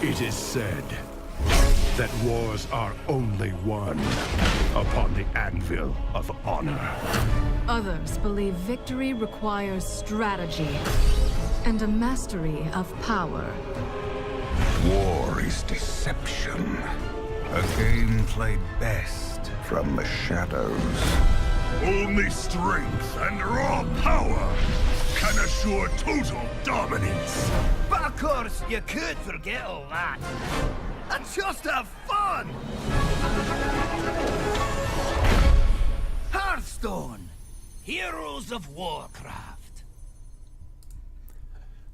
It is said that wars are only won upon the anvil of honor. Others believe victory requires strategy and a mastery of power. War is deception. A game played best from the shadows. Only strength and raw power can assure total dominance. But of course, you could forget all that and just have fun! Hearthstone, Heroes of Warcraft.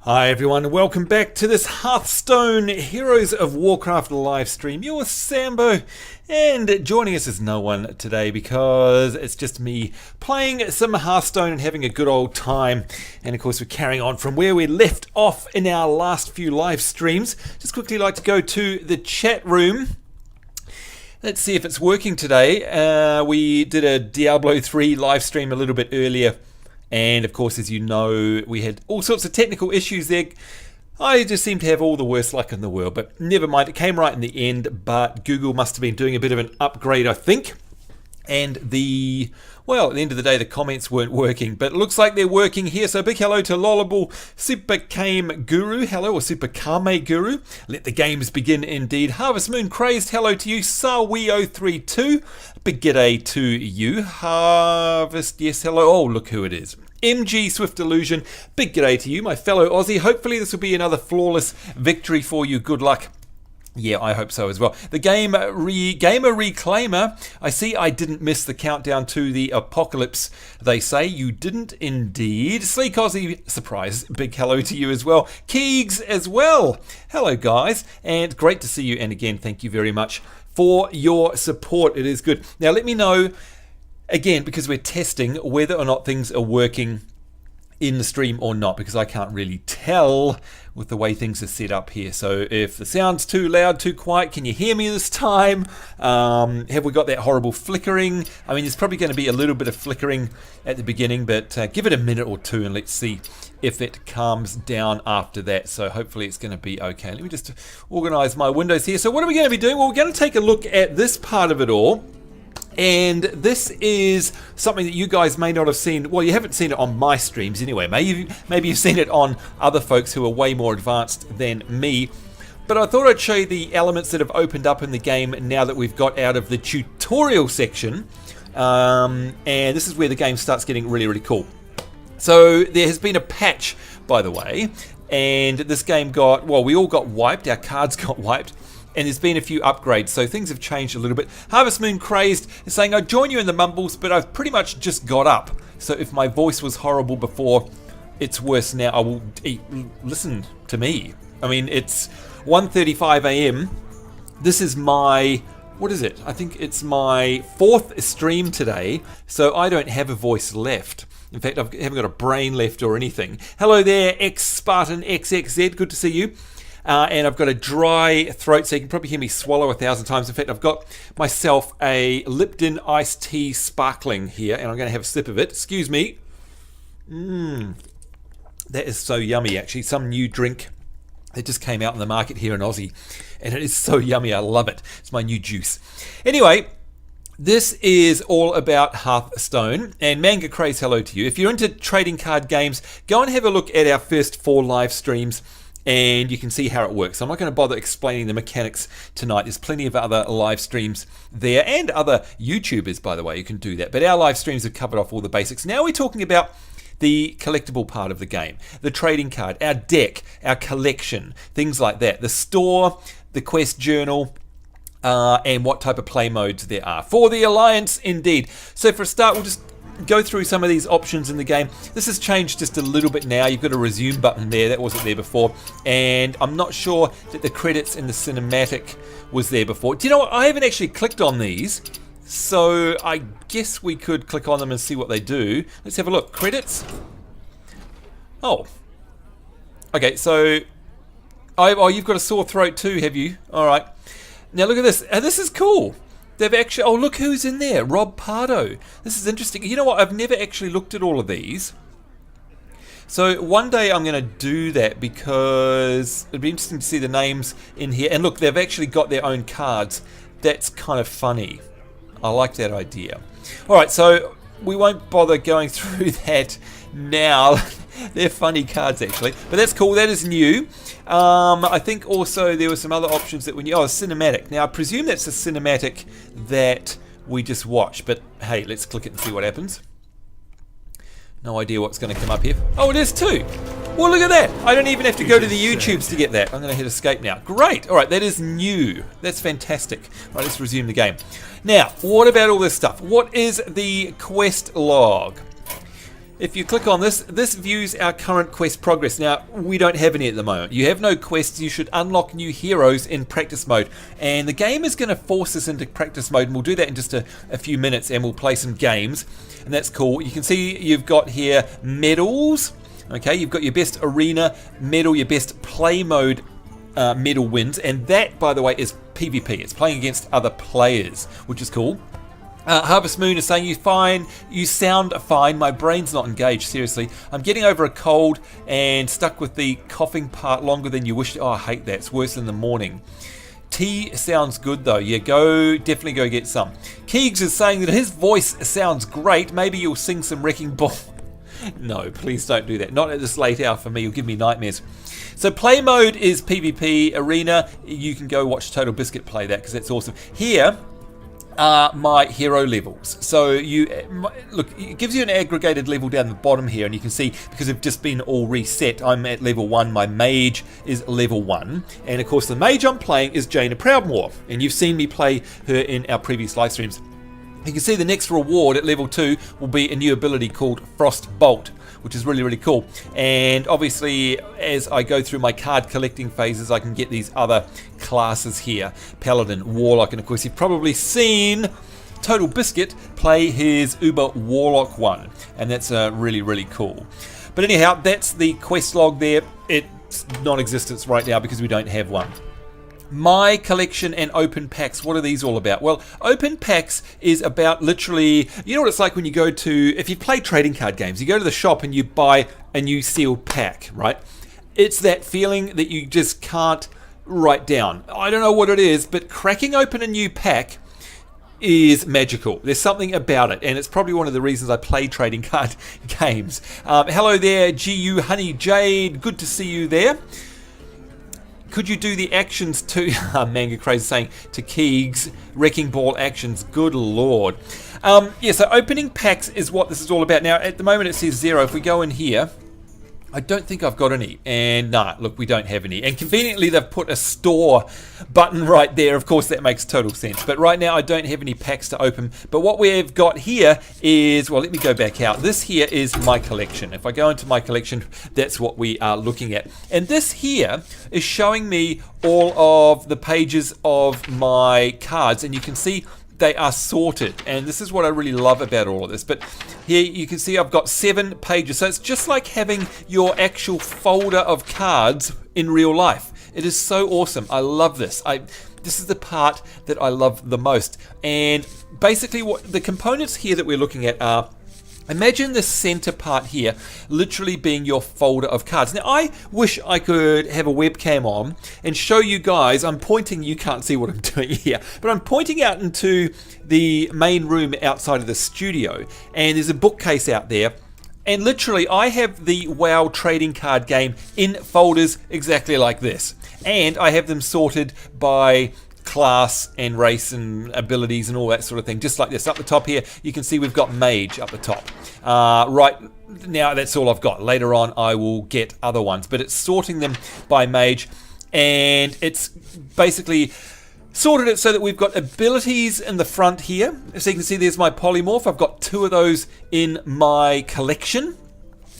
Hi everyone, and welcome back to this Hearthstone Heroes of Warcraft live stream. You're Sambo, and joining us is no one today because it's just me playing some Hearthstone and having a good old time. And of course we're carrying on from where we left off in our last few live streams. Just quickly like to go to the chat room. Let's see if it's working today. We did a Diablo 3 live stream a little bit earlier. And of course, as you know, we had all sorts of technical issues there. I just seem to have all the worst luck in the world, but never mind. It came right in the end, but Google must have been doing a bit of an upgrade, I think. And at the end of the day, the comments weren't working, but it looks like they're working here. So big hello to Lollable, Super Kame Guru, hello, or Super Kame Guru. Let the games begin indeed. Harvest Moon Crazed, hello to you. Sawio32, big g'day to you. Harvest, yes, hello. Oh, look who it is. MG Swift Illusion, big g'day to you, my fellow Aussie. Hopefully this will be another flawless victory for you. Good luck. Yeah, I hope so as well. The Gamer Reclaimer, I see I didn't miss the countdown to the apocalypse, they say. You didn't indeed. Sleek Aussie, surprise, big hello to you as well. Keegs as well. Hello guys, and great to see you. And again, thank you very much for your support. It is good. Now let me know, again, because we're testing whether or not things are working in the stream or not, because I can't really tell with the way things are set up here. So if the sound's too loud, too quiet, can you hear me this time? Have we got that horrible flickering? I mean, there's probably going to be a little bit of flickering at the beginning, but give it a minute or two and let's see if it calms down after that. So hopefully it's going to be okay. Let me just organize my windows here. So what are we going to be doing? Well, we're going to take a look at this part of it all. And this is something that you guys may not have seen. Well, you haven't seen it on my streams anyway. Maybe you've seen it on other folks who are way more advanced than me. But I thought I'd show you the elements that have opened up in the game now that we've got out of the tutorial section. And this is where the game starts getting really, really cool. So there has been a patch, by the way. And this game we all got wiped. Our cards got wiped. And there's been a few upgrades, so things have changed a little bit. Harvest Moon Crazed is saying, I join you in the mumbles, but I've pretty much just got up. So if my voice was horrible before, it's worse now. I will listen to me. I mean, it's 1:35 a.m. This is my, what is it? I think it's my 4th stream today, so I don't have a voice left. In fact, I haven't got a brain left or anything. Hello there, X-Spartan XXZ, good to see you. And I've got a dry throat, so you can probably hear me swallow 1,000 times. In fact, I've got myself a Lipton iced tea sparkling here, and I'm going to have a sip of it. Excuse me. That is so yummy, actually. Some new drink that just came out in the market here in Aussie, and it is so yummy. I love it. It's my new juice. Anyway, this is all about Hearthstone, and Manga Craze, hello to you. If you're into trading card games, go and have a look at our first 4 live streams. And you can see how it works. I'm not going to bother explaining the mechanics tonight. There's plenty of other live streams there and other YouTubers, by the way, who can do that. But our live streams have covered off all the basics. Now we're talking about the collectible part of the game, the trading card, our deck, our collection, things like that, the store, the quest journal, and what type of play modes there are for the Alliance, indeed. So for a start, we'll just go through some of these options in the game. This has changed just a little bit now. You've got a resume button there. That wasn't there before. And I'm not sure that the credits in the cinematic was there before. Do you know what? I haven't actually clicked on these. So I guess we could click on them and see what they do. Let's have a look. Credits. Oh. Okay, so... Oh, you've got a sore throat too, have you? All right. Now look at this. This is cool. They've actually... Oh, look who's in there. Rob Pardo. This is interesting. You know what? I've never actually looked at all of these. So one day I'm going to do that because it'd be interesting to see the names in here. And look, they've actually got their own cards. That's kind of funny. I like that idea. Alright, so we won't bother going through that now. They're funny cards actually, but that's cool. That is new. I think also there were some other options that when you... Oh, cinematic. Now I presume that's a cinematic that we just watched, but hey, let's click it and see what happens. No idea what's going to come up here. Oh, it is too. Well, look at that. I don't even have to go to the YouTubes to get that. I'm going to hit escape now. Great. All right, that is new. That's fantastic. All right, let's resume the game. Now, what about all this stuff? What is the quest log? If you click on this, this views our current quest progress. Now, we don't have any at the moment. You have no quests. You should unlock new heroes in practice mode. And the game is going to force us into practice mode. And we'll do that in just a few minutes and we'll play some games. And that's cool. You can see you've got here medals. Okay, you've got your best arena medal, your best play mode medal wins. And that, by the way, is PvP. It's playing against other players, which is cool. Harvest Moon is saying, you sound fine, my brain's not engaged, seriously. I'm getting over a cold and stuck with the coughing part longer than you wish. Oh, I hate that, it's worse in the morning. Tea sounds good though, yeah, definitely go get some. Keegs is saying that his voice sounds great, maybe you'll sing some Wrecking Ball. No, please don't do that, not at this late hour for me, you'll give me nightmares. So play mode is PvP, arena, you can go watch Total Biscuit play that because that's awesome. Here are my hero levels. So you look, it gives you an aggregated level down the bottom here, and you can see because they've just been all reset. I'm at level 1. My mage is level 1, and of course the mage I'm playing is Jaina Proudmoore, and you've seen me play her in our previous live streams. You can see the next reward at level 2 will be a new ability called Frost Bolt, which is really, really cool. And obviously, as I go through my card collecting phases, I can get these other classes here. Paladin, Warlock, and of course you've probably seen Total Biscuit play his Uber Warlock one. And that's really, really cool. But anyhow, that's the quest log there. It's non-existent right now because we don't have one. My collection and open packs, what are these all about? Well, open packs is about literally, you know what it's like when you go to, if you play trading card games, you go to the shop and you buy a new sealed pack, right? It's that feeling that you just can't write down. I don't know what it is, but cracking open a new pack is magical. There's something about it, and it's probably one of the reasons I play trading card games. Hello there, GU Honey Jade, good to see you there. Could you do the actions too? Manga Crazy saying to Keegs, Wrecking Ball actions, good lord. Yeah, so opening packs is what this is all about. Now, at the moment it says 0. If we go in here, I don't think I've got any. And nah, look, we don't have any. And conveniently, they've put a store button right there. Of course, that makes total sense. But right now, I don't have any packs to open. But what we've got here is, well, let me go back out. This here is my collection. If I go into my collection, that's what we are looking at. And this here is showing me all of the pages of my cards. And you can see they are sorted, and this is what I really love about all of this. But here you can see I've got 7 pages, so it's just like having your actual folder of cards in real life. It is so awesome. I love this. This is the part that I love the most. And basically what the components here that we're looking at are, imagine the center part here literally being your folder of cards. Now, I wish I could have a webcam on and show you guys. I'm pointing, you can't see what I'm doing here, but I'm pointing out into the main room outside of the studio, and there's a bookcase out there. And literally, I have the WoW trading card game in folders exactly like this. And I have them sorted by class and race and abilities and all that sort of thing, just like this. Up the top here, you can see we've got mage up the top. Right now, that's all I've got. Later on, I will get other ones, but it's sorting them by mage, and it's basically sorted it so that we've got abilities in the front here. So you can see there's my polymorph. I've got 2 of those in my collection.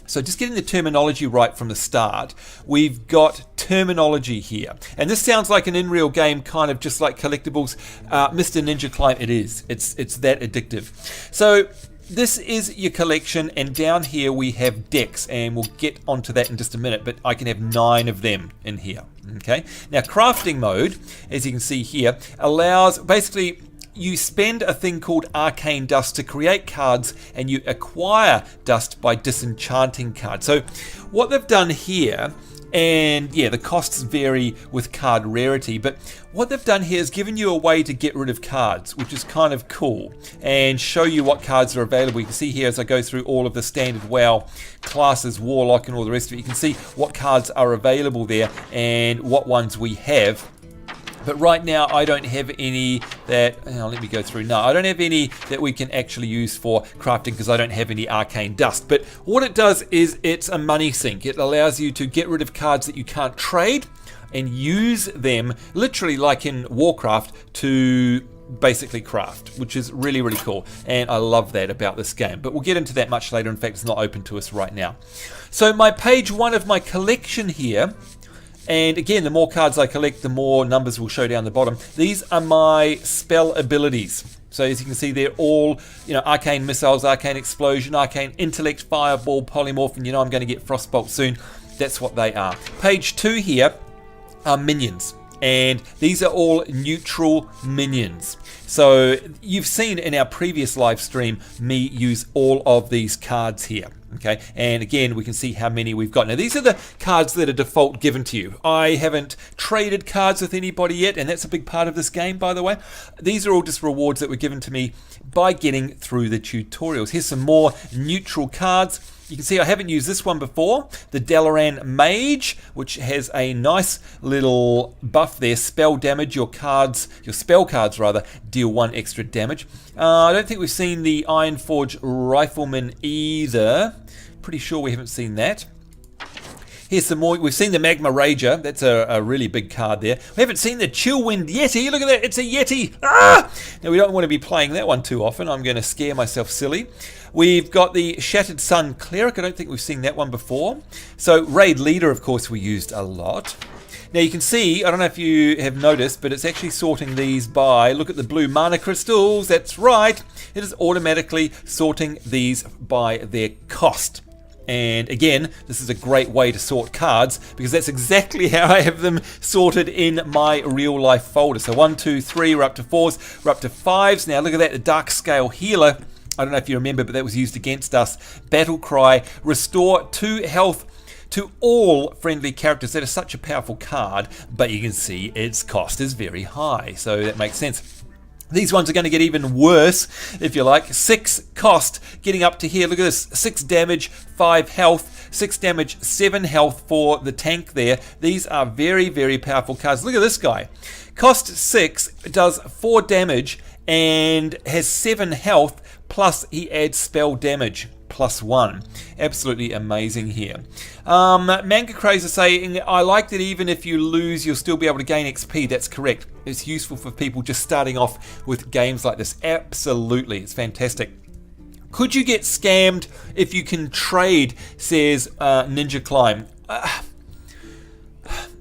So just getting the terminology right from the start, we've got terminology here. And this sounds like an in-real game, kind of just like collectibles. Mr. Ninja Client, it is. It's that addictive. So this is your collection, and down here we have decks, and we'll get onto that in just a minute, but I can have 9 of them in here. Okay. Now crafting mode, as you can see here, allows basically you spend a thing called arcane dust to create cards, and you acquire dust by disenchanting cards. So what they've done here, and yeah, the costs vary with card rarity, but what they've done here is given you a way to get rid of cards, which is kind of cool, and show you what cards are available. You can see here as I go through all of the standard WoW classes, Warlock and all the rest of it, you can see what cards are available there and what ones we have. But right now I don't have any that, let me go through. No, I don't have any that we can actually use for crafting because I don't have any arcane dust. But what it does is it's a money sink. It allows you to get rid of cards that you can't trade and use them literally like in Warcraft to basically craft, which is really, really cool. And I love that about this game. But we'll get into that much later. In fact, it's not open to us right now. So my page 1 of my collection here, and again, the more cards I collect, the more numbers will show down the bottom. These are my spell abilities. So as you can see, they're all, arcane missiles, arcane explosion, arcane intellect, fireball, polymorph, and I'm going to get frostbolt soon. That's what they are. Page 2 here are minions. And these are all neutral minions. So you've seen in our previous live stream me use all of these cards here. Okay, and again we can see how many we've got. Now these are the cards that are default given to you. I haven't traded cards with anybody yet, and that's a big part of this game, by the way. These are all just rewards that were given to me by getting through the tutorials. Here's some more neutral cards. You can see I haven't used this one before, the Dalaran Mage, which has a nice little buff there. Spell damage, your spell cards rather, deal 1 extra damage. I don't think we've seen the Ironforge Rifleman either. Pretty sure we haven't seen that. Here's some more. We've seen the Magma Rager. That's a really big card there. We haven't seen the Chillwind Yeti. Look at that. It's a Yeti. Ah! Now, we don't want to be playing that one too often. I'm going to scare myself silly. We've got the Shattered Sun Cleric. I don't think we've seen that one before. So, Raid Leader, of course, we used a lot. Now, you can see, I don't know if you have noticed, but it's actually sorting these by, look at the blue mana crystals. That's right. It is automatically sorting these by their cost. And again, this is a great way to sort cards because that's exactly how I have them sorted in my real life folder. So 1, 2, 3, we're up to 4s, we're up to 5s. Now look at that, the Dark Scale Healer. I don't know if you remember, but that was used against us. Battle Cry, restore 2 health to all friendly characters. That is such a powerful card, but you can see its cost is very high, so that makes sense. These ones are going to get even worse, if you like. 6 cost, getting up to here. Look at this, 6 damage, 5 health, 6 damage, 7 health for the tank there. These are very, very powerful cards. Look at this guy. Cost 6, does 4 damage, and has 7 health, plus he adds spell damage. +1. Absolutely amazing here. Manga Craze is saying, I like that even if you lose, you'll still be able to gain XP. That's correct. It's useful for people just starting off with games like this. Absolutely. It's fantastic. Could you get scammed if you can trade, says Ninja Climb?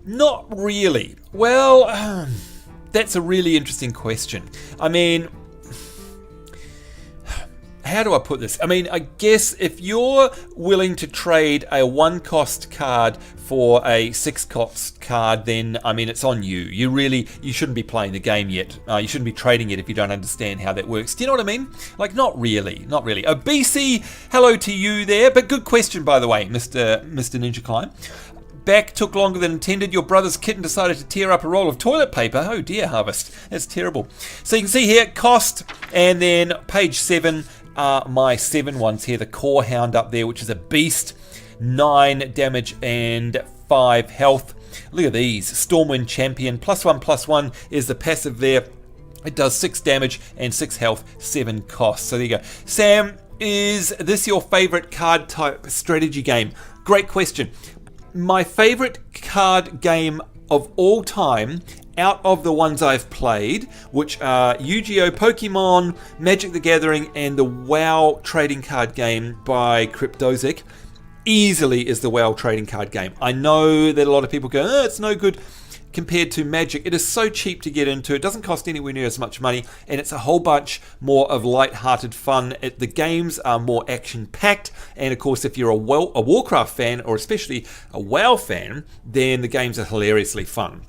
Not really. Well, that's a really interesting question. I mean, how do I put this? I mean, I guess if you're willing to trade a 1-cost card for a 6-cost card, then, I mean, it's on you. You shouldn't be playing the game yet. You shouldn't be trading it if you don't understand how that works. Do you know what I mean? Like, not really. Not really. BC, hello to you there. But good question, by the way, Mr. Ninja Climb. Back took longer than intended. Your brother's kitten decided to tear up a roll of toilet paper. Oh dear, Harvest. That's terrible. So you can see here, cost, and then page 7 are my 7 ones here. The Core Hound up there, which is a beast. 9 damage and 5 health. Look at these. Stormwind Champion. +1/+1 is the passive there. It does 6 damage and 6 health, 7 cost. So there you go. Sam, is this your favorite card type strategy game? Great question. My favorite card game of all time, out of the ones I've played, which are Yu-Gi-Oh!, Pokemon, Magic the Gathering, and the WoW trading card game by Cryptozic, easily is the WoW trading card game. I know that a lot of people go, oh, it's no good compared to Magic. It is so cheap to get into. It doesn't cost anywhere near as much money, and it's a whole bunch more of light-hearted fun. The games are more action-packed, and of course, if you're a Warcraft fan, or especially a WoW fan, then the games are hilariously fun.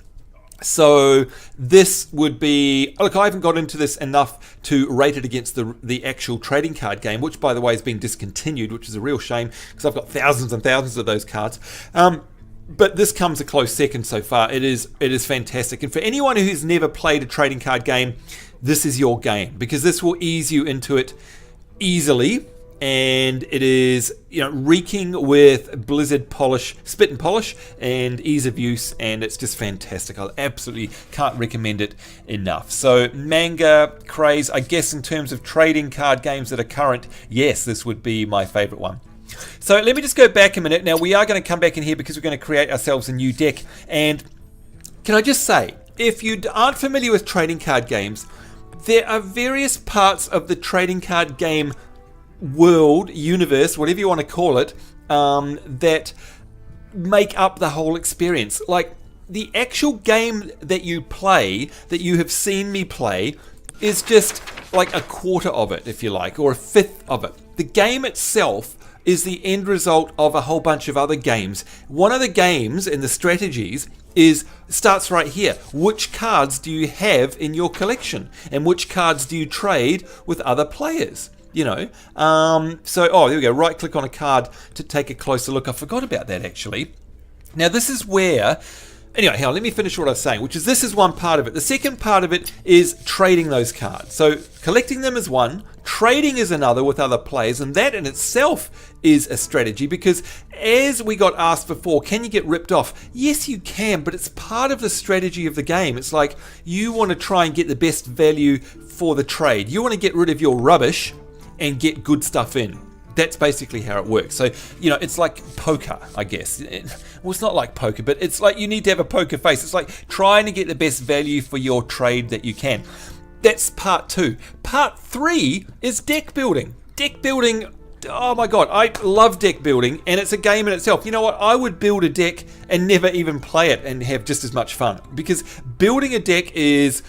So this would be, look, I haven't got into this enough to rate it against the actual trading card game, which by the way has been discontinued, which is a real shame because I've got thousands and thousands of those cards. But this comes a close second so far. It is fantastic. And for anyone who's never played a trading card game, this is your game, because this will ease you into it easily. And it is, reeking with Blizzard polish, spit and polish, and ease of use, and it's just fantastic. I absolutely can't recommend it enough. So manga craze, I guess in terms of trading card games that are current, yes, this would be my favorite one. So let me just go back a minute. Now we are going to come back in here because we're going to create ourselves a new deck. And can I just say, if you aren't familiar with trading card games, there are various parts of the trading card game world, universe, whatever you want to call it, that make up the whole experience. Like the actual game that you play, that you have seen me play, is just like a quarter of it, if you like, or a fifth of it. The game itself is the end result of a whole bunch of other games. One of the games in the strategies starts right here. Which cards do you have in your collection? And which cards do you trade with other players? There we go. Right click on a card to take a closer look. I forgot about that actually. Now this is where, anyway, hang on, let me finish what I was saying, this is one part of it. The second part of it is trading those cards. So collecting them is one, trading is another with other players, and that in itself is a strategy, because as we got asked before, can you get ripped off? Yes, you can, but it's part of the strategy of the game. It's like you want to try and get the best value for the trade. You want to get rid of your rubbish and get good stuff in. That's basically how it works. So, it's like poker, I guess. Well, it's not like poker, but it's like you need to have a poker face. It's like trying to get the best value for your trade that you can. That's part 2. Part 3 is deck building. Deck building, oh my God, I love deck building, and it's a game in itself. You know what? I would build a deck and never even play it and have just as much fun, because building a deck is,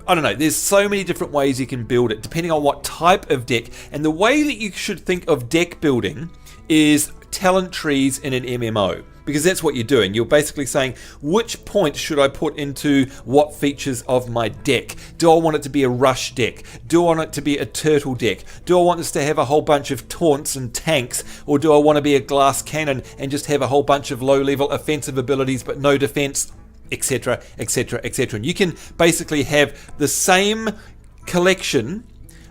I don't know, there's so many different ways you can build it depending on what type of deck. And the way that you should think of deck building is talent trees in an MMO, because that's what you're doing. You're basically saying, which point should I put into what features of my deck? Do I want it to be a rush deck? Do I want it to be a turtle deck? Do I want this to have a whole bunch of taunts and tanks? Or do I want to be a glass cannon and just have a whole bunch of low level offensive abilities but no defense? Etc, etc, etc. And you can basically have the same collection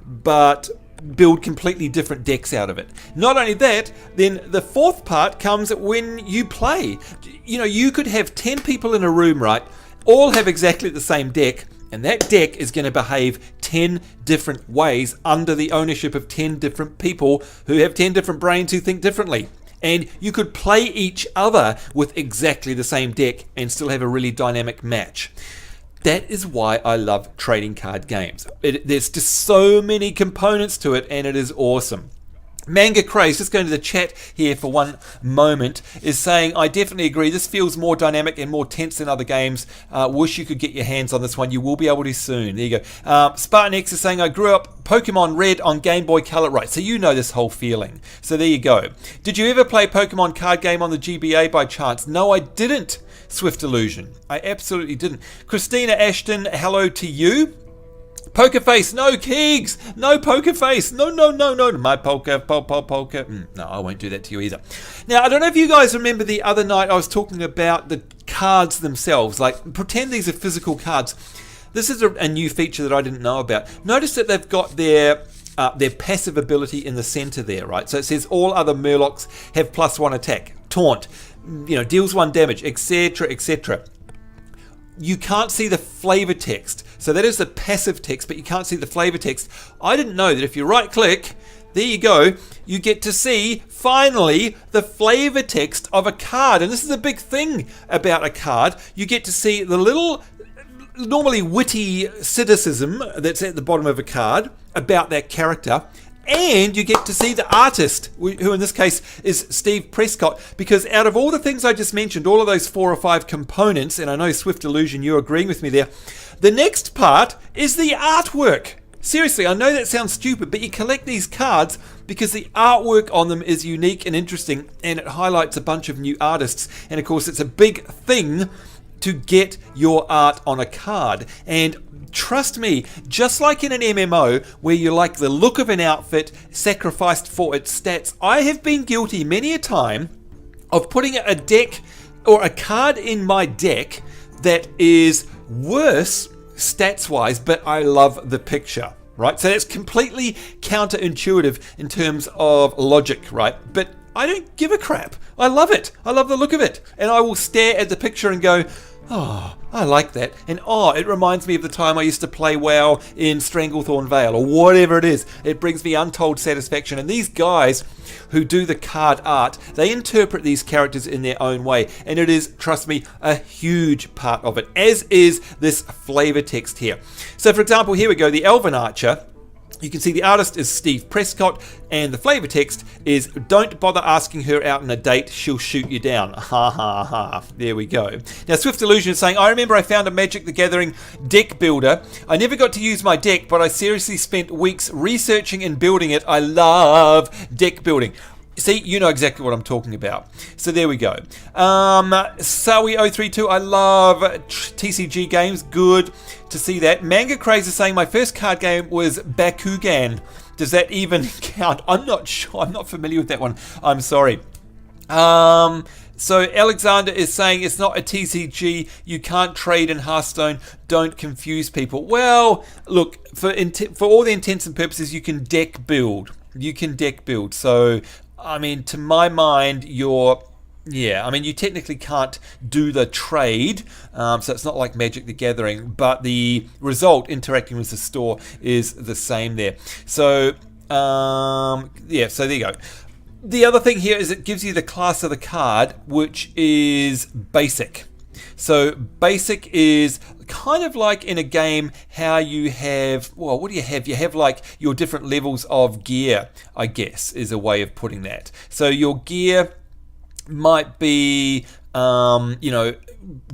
but build completely different decks out of it. Not only that, then the fourth part comes when you play. You could have 10 people in a room, right? All have exactly the same deck, and that deck is going to behave 10 different ways under the ownership of 10 different people who have 10 different brains who think differently. And you could play each other with exactly the same deck and still have a really dynamic match. That is why I love trading card games. There's just so many components to it, and it is awesome. Manga Craze, just going to the chat here for one moment, is saying, I definitely agree, this feels more dynamic and more tense than other games. Wish you could get your hands on this one. You will be able to soon. There you go. Spartan X is saying, I grew up Pokemon Red on Game Boy Color. Right, so you know this whole feeling. So there you go. Did you ever play Pokemon card game on the GBA by chance? No, I didn't, Swift Illusion. I absolutely didn't. Christina Ashton, hello to you. Poker face, no Keegs, no poker face, no, my poker. No, I won't do that to you either. Now, I don't know if you guys remember the other night I was talking about the cards themselves, like pretend these are physical cards. This is a new feature that I didn't know about. Notice that they've got their passive ability in the center there, right? So it says all other Murlocs have +1 attack, taunt, deals 1 damage, etc, etc. You can't see the flavor text. So that is the passive text, but you can't see the flavor text. I didn't know that if you right click, there you go, you get to see, finally, the flavor text of a card. And this is a big thing about a card. You get to see the little, normally witty cynicism that's at the bottom of a card about that character. And you get to see the artist, who in this case is Steve Prescott, because out of all the things I just mentioned, all of those 4 or 5 components, and I know Swift Illusion, you're agreeing with me there, the next part is the artwork. Seriously, I know that sounds stupid, but you collect these cards because the artwork on them is unique and interesting, and it highlights a bunch of new artists. And of course, it's a big thing to get your art on a card. And trust me, just like in an MMO where you like the look of an outfit sacrificed for its stats, I have been guilty many a time of putting a deck or a card in my deck that is worse stats wise, but I love the picture, right? So that's completely counterintuitive in terms of logic, right? But I don't give a crap. I love it. I love the look of it. And I will stare at the picture and go, oh, I like that. And oh, it reminds me of the time I used to play WoW in Stranglethorn Vale or whatever it is. It brings me untold satisfaction. And these guys who do the card art, they interpret these characters in their own way. And it is, trust me, a huge part of it, as is this flavor text here. So for example, here we go, the Elven Archer. You can see the artist is Steve Prescott, and the flavor text is, don't bother asking her out on a date, she'll shoot you down. Ha ha ha. There we go. Now Swift Illusion is saying, I remember I found a Magic the Gathering deck builder. I never got to use my deck, but I seriously spent weeks researching and building it. I love deck building. See, you know exactly what I'm talking about. So there we go. Sawi032, I love TCG games. Good to see that. Manga Craze is saying my first card game was Bakugan. Does that even count? I'm not sure. I'm not familiar with that one. I'm sorry. So Alexander is saying it's not a TCG. You can't trade in Hearthstone. Don't confuse people. Well, look, for all the intents and purposes, you can deck build. You can deck build. So I mean, to my mind, you technically can't do the trade, so it's not like Magic the Gathering, but the result interacting with the store is the same there. So, so there you go. The other thing here is it gives you the class of the card, which is basic. So basic is kind of like in a game how you have, well, what do you have? You have like your different levels of gear, I guess, is a way of putting that. So your gear might be,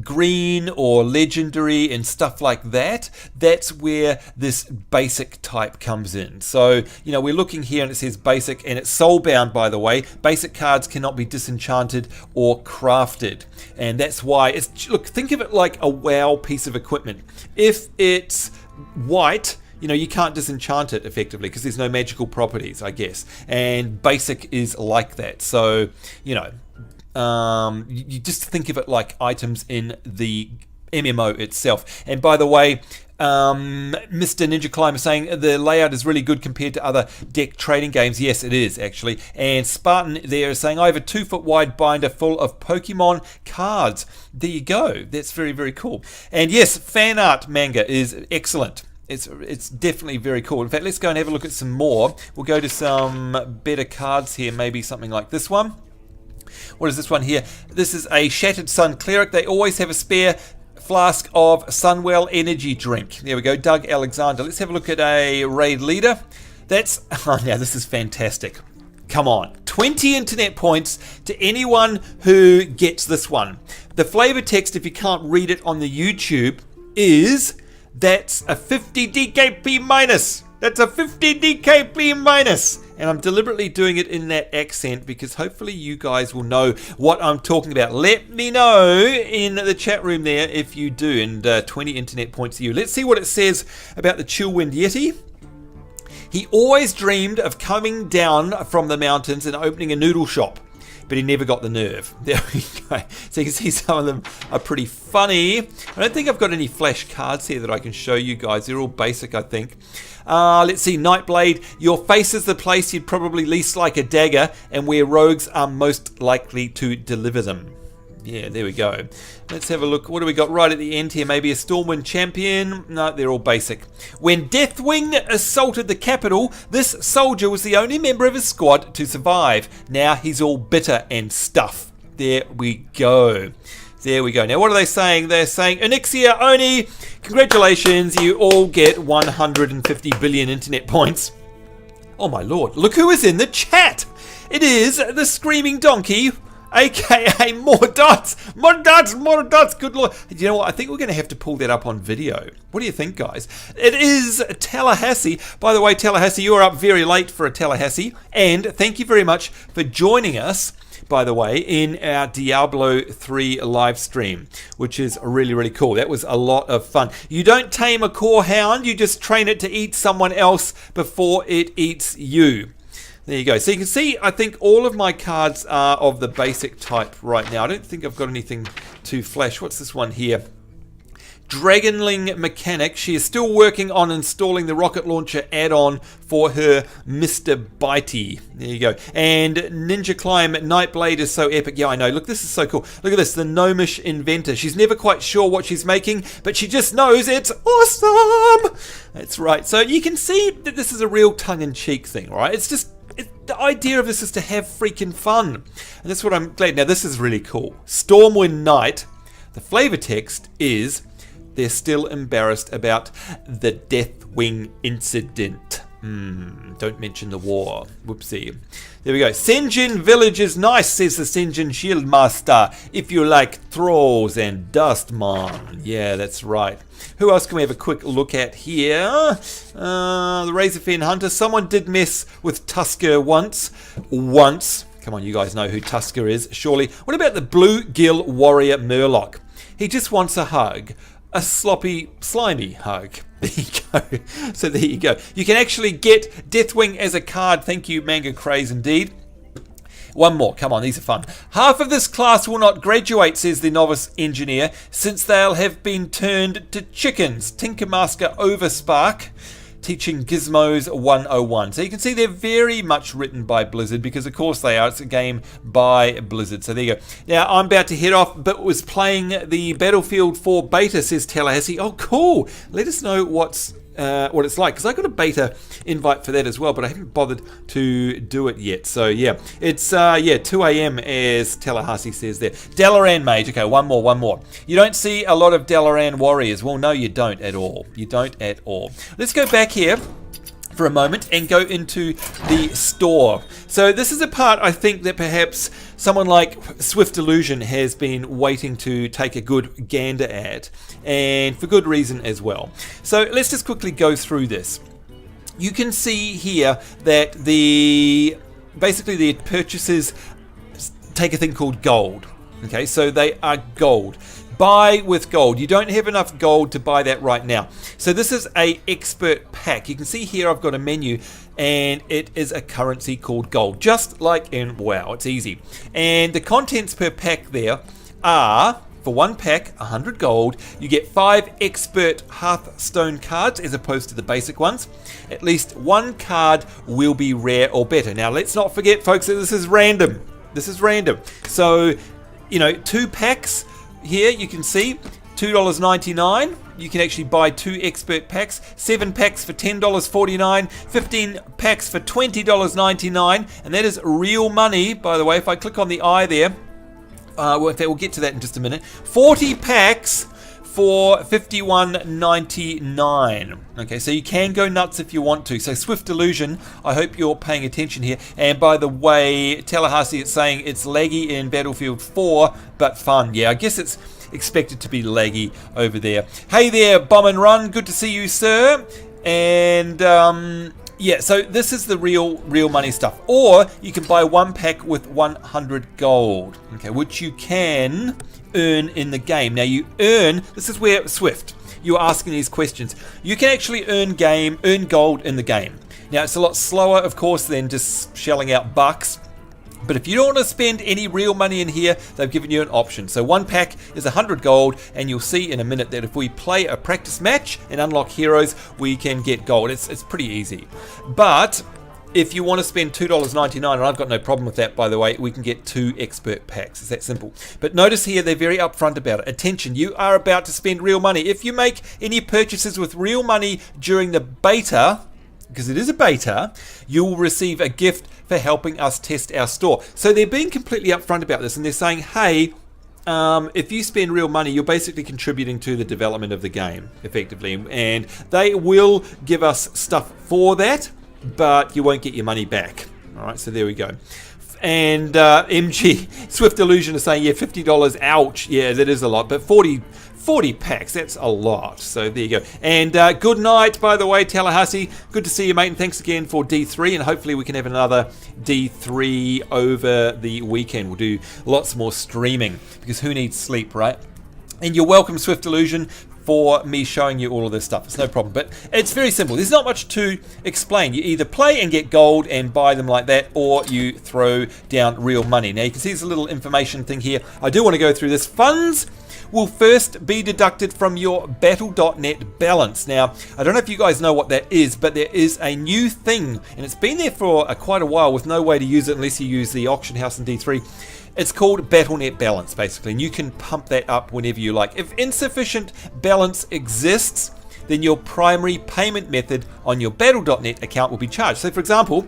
green or legendary and stuff like that. That's where this basic type comes in. So, we're looking here and it says basic, and it's soulbound, by the way. Basic cards cannot be disenchanted or crafted. And that's why think of it like a WoW piece of equipment. If it's white, you can't disenchant it effectively because there's no magical properties, I guess. And basic is like that. So, you just think of it like items in the MMO itself. And by the way, Mr. Ninja Climber saying the layout is really good compared to other deck trading games. Yes, it is actually. And Spartan there is saying I have a 2-foot wide binder full of Pokemon cards. There you go. That's very, very cool. And yes, fan art manga is excellent. It's definitely very cool. In fact, let's go and have a look at some more. We'll go to some better cards here, maybe something like this one. What is this one here? This is a Shattered Sun Cleric. They always have a spare flask of Sunwell energy drink. There we go, Doug Alexander. Let's have a look at a raid leader. Now this is fantastic. Come on, 20 internet points to anyone who gets this one. The flavor text, if you can't read it on the YouTube, is that's a 50 DKP minus. That's a 50 DKP minus. And I'm deliberately doing it in that accent because hopefully you guys will know what I'm talking about. Let me know in the chat room there if you do. And 20 internet points to you. Let's see what it says about the Chillwind Yeti. He always dreamed of coming down from the mountains and opening a noodle shop, but he never got the nerve. There we go. So you can see some of them are pretty funny. I don't think I've got any flash cards here that I can show you guys. They're all basic, I think. Let's see, Nightblade. Your face is the place you'd probably least like a dagger and where rogues are most likely to deliver them. Yeah, there we go. Let's have a look. What do we got right at the end here? Maybe a Stormwind Champion? No, they're all basic. When Deathwing assaulted the capital, this soldier was the only member of his squad to survive. Now he's all bitter and stuff. There we go. There we go. Now, what are they saying? They're saying, Onyxia Oni, congratulations, you all get 150 billion internet points. Oh my lord, look who is in the chat. It is the Screaming Donkey, aka more dots, good lord. You know what, I think we're going to have to pull that up on video. What do you think, guys? It is Tallahassee. By the way, Tallahassee, you are up very late for a Tallahassee, and thank you very much for joining us by the way, in our Diablo 3 live stream, which is really, really cool. That was a lot of fun. You don't tame a core hound, you just train it to eat someone else before it eats you. There you go. So you can see, I think all of my cards are of the basic type right now. I don't think I've got anything to flash. What's this one here? Dragonling Mechanic. She is still working on installing the rocket launcher add-on for her Mr. Bitey. There you go. And Ninja Climb Nightblade is so epic. Yeah, I know. Look, this is so cool. Look at this. The Gnomish Inventor. She's never quite sure what she's making, but she just knows it's awesome. That's right. So you can see that this is a real tongue-in-cheek thing, right? It's just... the idea of this is to have freaking fun. And that's what I'm glad. Now, this is really cool. Stormwind Knight. The flavor text is... they're still embarrassed about the Deathwing incident. Don't mention the war. Whoopsie. There we go. Sen'jin Village is nice, says the Sen'jin Shieldmaster. If you like thralls and dustmon. Yeah, that's right. Who else can we have a quick look at here? The Razorfen Hunter. Someone did mess with Tusker once. Come on, you guys know who Tusker is, surely. What about the Bluegill Warrior Murloc? He just wants a hug. A sloppy, slimy hug. There you go. So there you go. You can actually get Deathwing as a card. Thank you, Manga Craze, indeed. One more. Come on, these are fun. Half of this class will not graduate, says the novice engineer, since they'll have been turned to chickens. Tinkermaster Overspark. Teaching Gizmos 101. So you can see they're very much written by Blizzard because of course they are. It's a game by Blizzard. So there you go. Now I'm about to head off, but was playing the Battlefield 4 beta, says Tallahassee. Oh cool. Let us know what it's like, because I got a beta invite for that as well, but I haven't bothered to do it yet. So yeah, it's 2 a.m. as Tallahassee says there. Dalaran Mage. Okay, one more. You don't see a lot of Dalaran warriors. Well, no, you don't at all. You don't at all. Let's go back here for a moment and go into the store. So this is a part I think that perhaps someone like Swift Illusion has been waiting to take a good gander at, and for good reason as well. So let's just quickly go through this. You can see here that basically the purchases take a thing called gold. Okay, so they are gold. Buy with gold. You don't have enough gold to buy that right now. So this is a expert pack. You can see here I've got a menu and it is a currency called gold, just like in WoW. It's easy. And the contents per pack there are, for one pack, 100 gold. You get 5 expert Hearthstone cards as opposed to the basic ones. At least one card will be rare or better. Now let's not forget, folks, that this is random. This is random. So, 2 packs. Here you can see $2.99. You can actually buy 2 expert packs. 7 packs for $10.49. 15 packs for $20.99. And that is real money, by the way. If I click on the eye there, we'll get to that in just a minute. 40 packs for $51.99. Okay, so you can go nuts if you want to. So Swift Illusion, I hope you're paying attention here. And by the way, Tallahassee is saying it's laggy in Battlefield 4, but fun. Yeah, I guess it's expected to be laggy over there. Hey there, Bomb and Run. Good to see you, sir. And yeah, so this is the real money stuff. Or you can buy one pack with 100 gold, okay, which you can earn in the game. Now you earn, this is where Swift, you're asking these questions. You can actually earn gold in the game. Now it's a lot slower, of course, than just shelling out bucks. But if you don't want to spend any real money in here, they've given you an option. So one pack is 100 gold, and you'll see in a minute that if we play a practice match and unlock heroes, we can get gold. It's pretty easy. But if you want to spend $2.99, and I've got no problem with that, by the way, we can get 2 expert packs. It's that simple. But notice here, they're very upfront about it. Attention, you are about to spend real money. If you make any purchases with real money during the beta, because it is a beta, you will receive a gift for helping us test our store. So they're being completely upfront about this, and they're saying, hey, if you spend real money, you're basically contributing to the development of the game, effectively. And they will give us stuff for that, but you won't get your money back. All right, so there we go. And MG Swift Illusion is saying, yeah, $50. Ouch. Yeah, that is a lot. But 40 packs, that's a lot. So there you go. And good night, by the way, Tallahassee. Good to see you, mate. And thanks again for D3. And hopefully we can have another D3 over the weekend. We'll do lots more streaming because who needs sleep, right? And you're welcome, Swift Illusion, for me showing you all of this stuff. It's no problem. But it's very simple. There's not much to explain. You either play and get gold and buy them like that, or you throw down real money. Now you can see there's a little information thing here. I do want to go through this. Funds will first be deducted from your battle.net balance. Now, I don't know if you guys know what that is, but there is a new thing, and it's been there for quite a while with no way to use it unless you use the auction house in D3. It's called Battle.net balance, basically, and you can pump that up whenever you like. If insufficient balance exists, then your primary payment method on your Battle.net account will be charged. So, for example,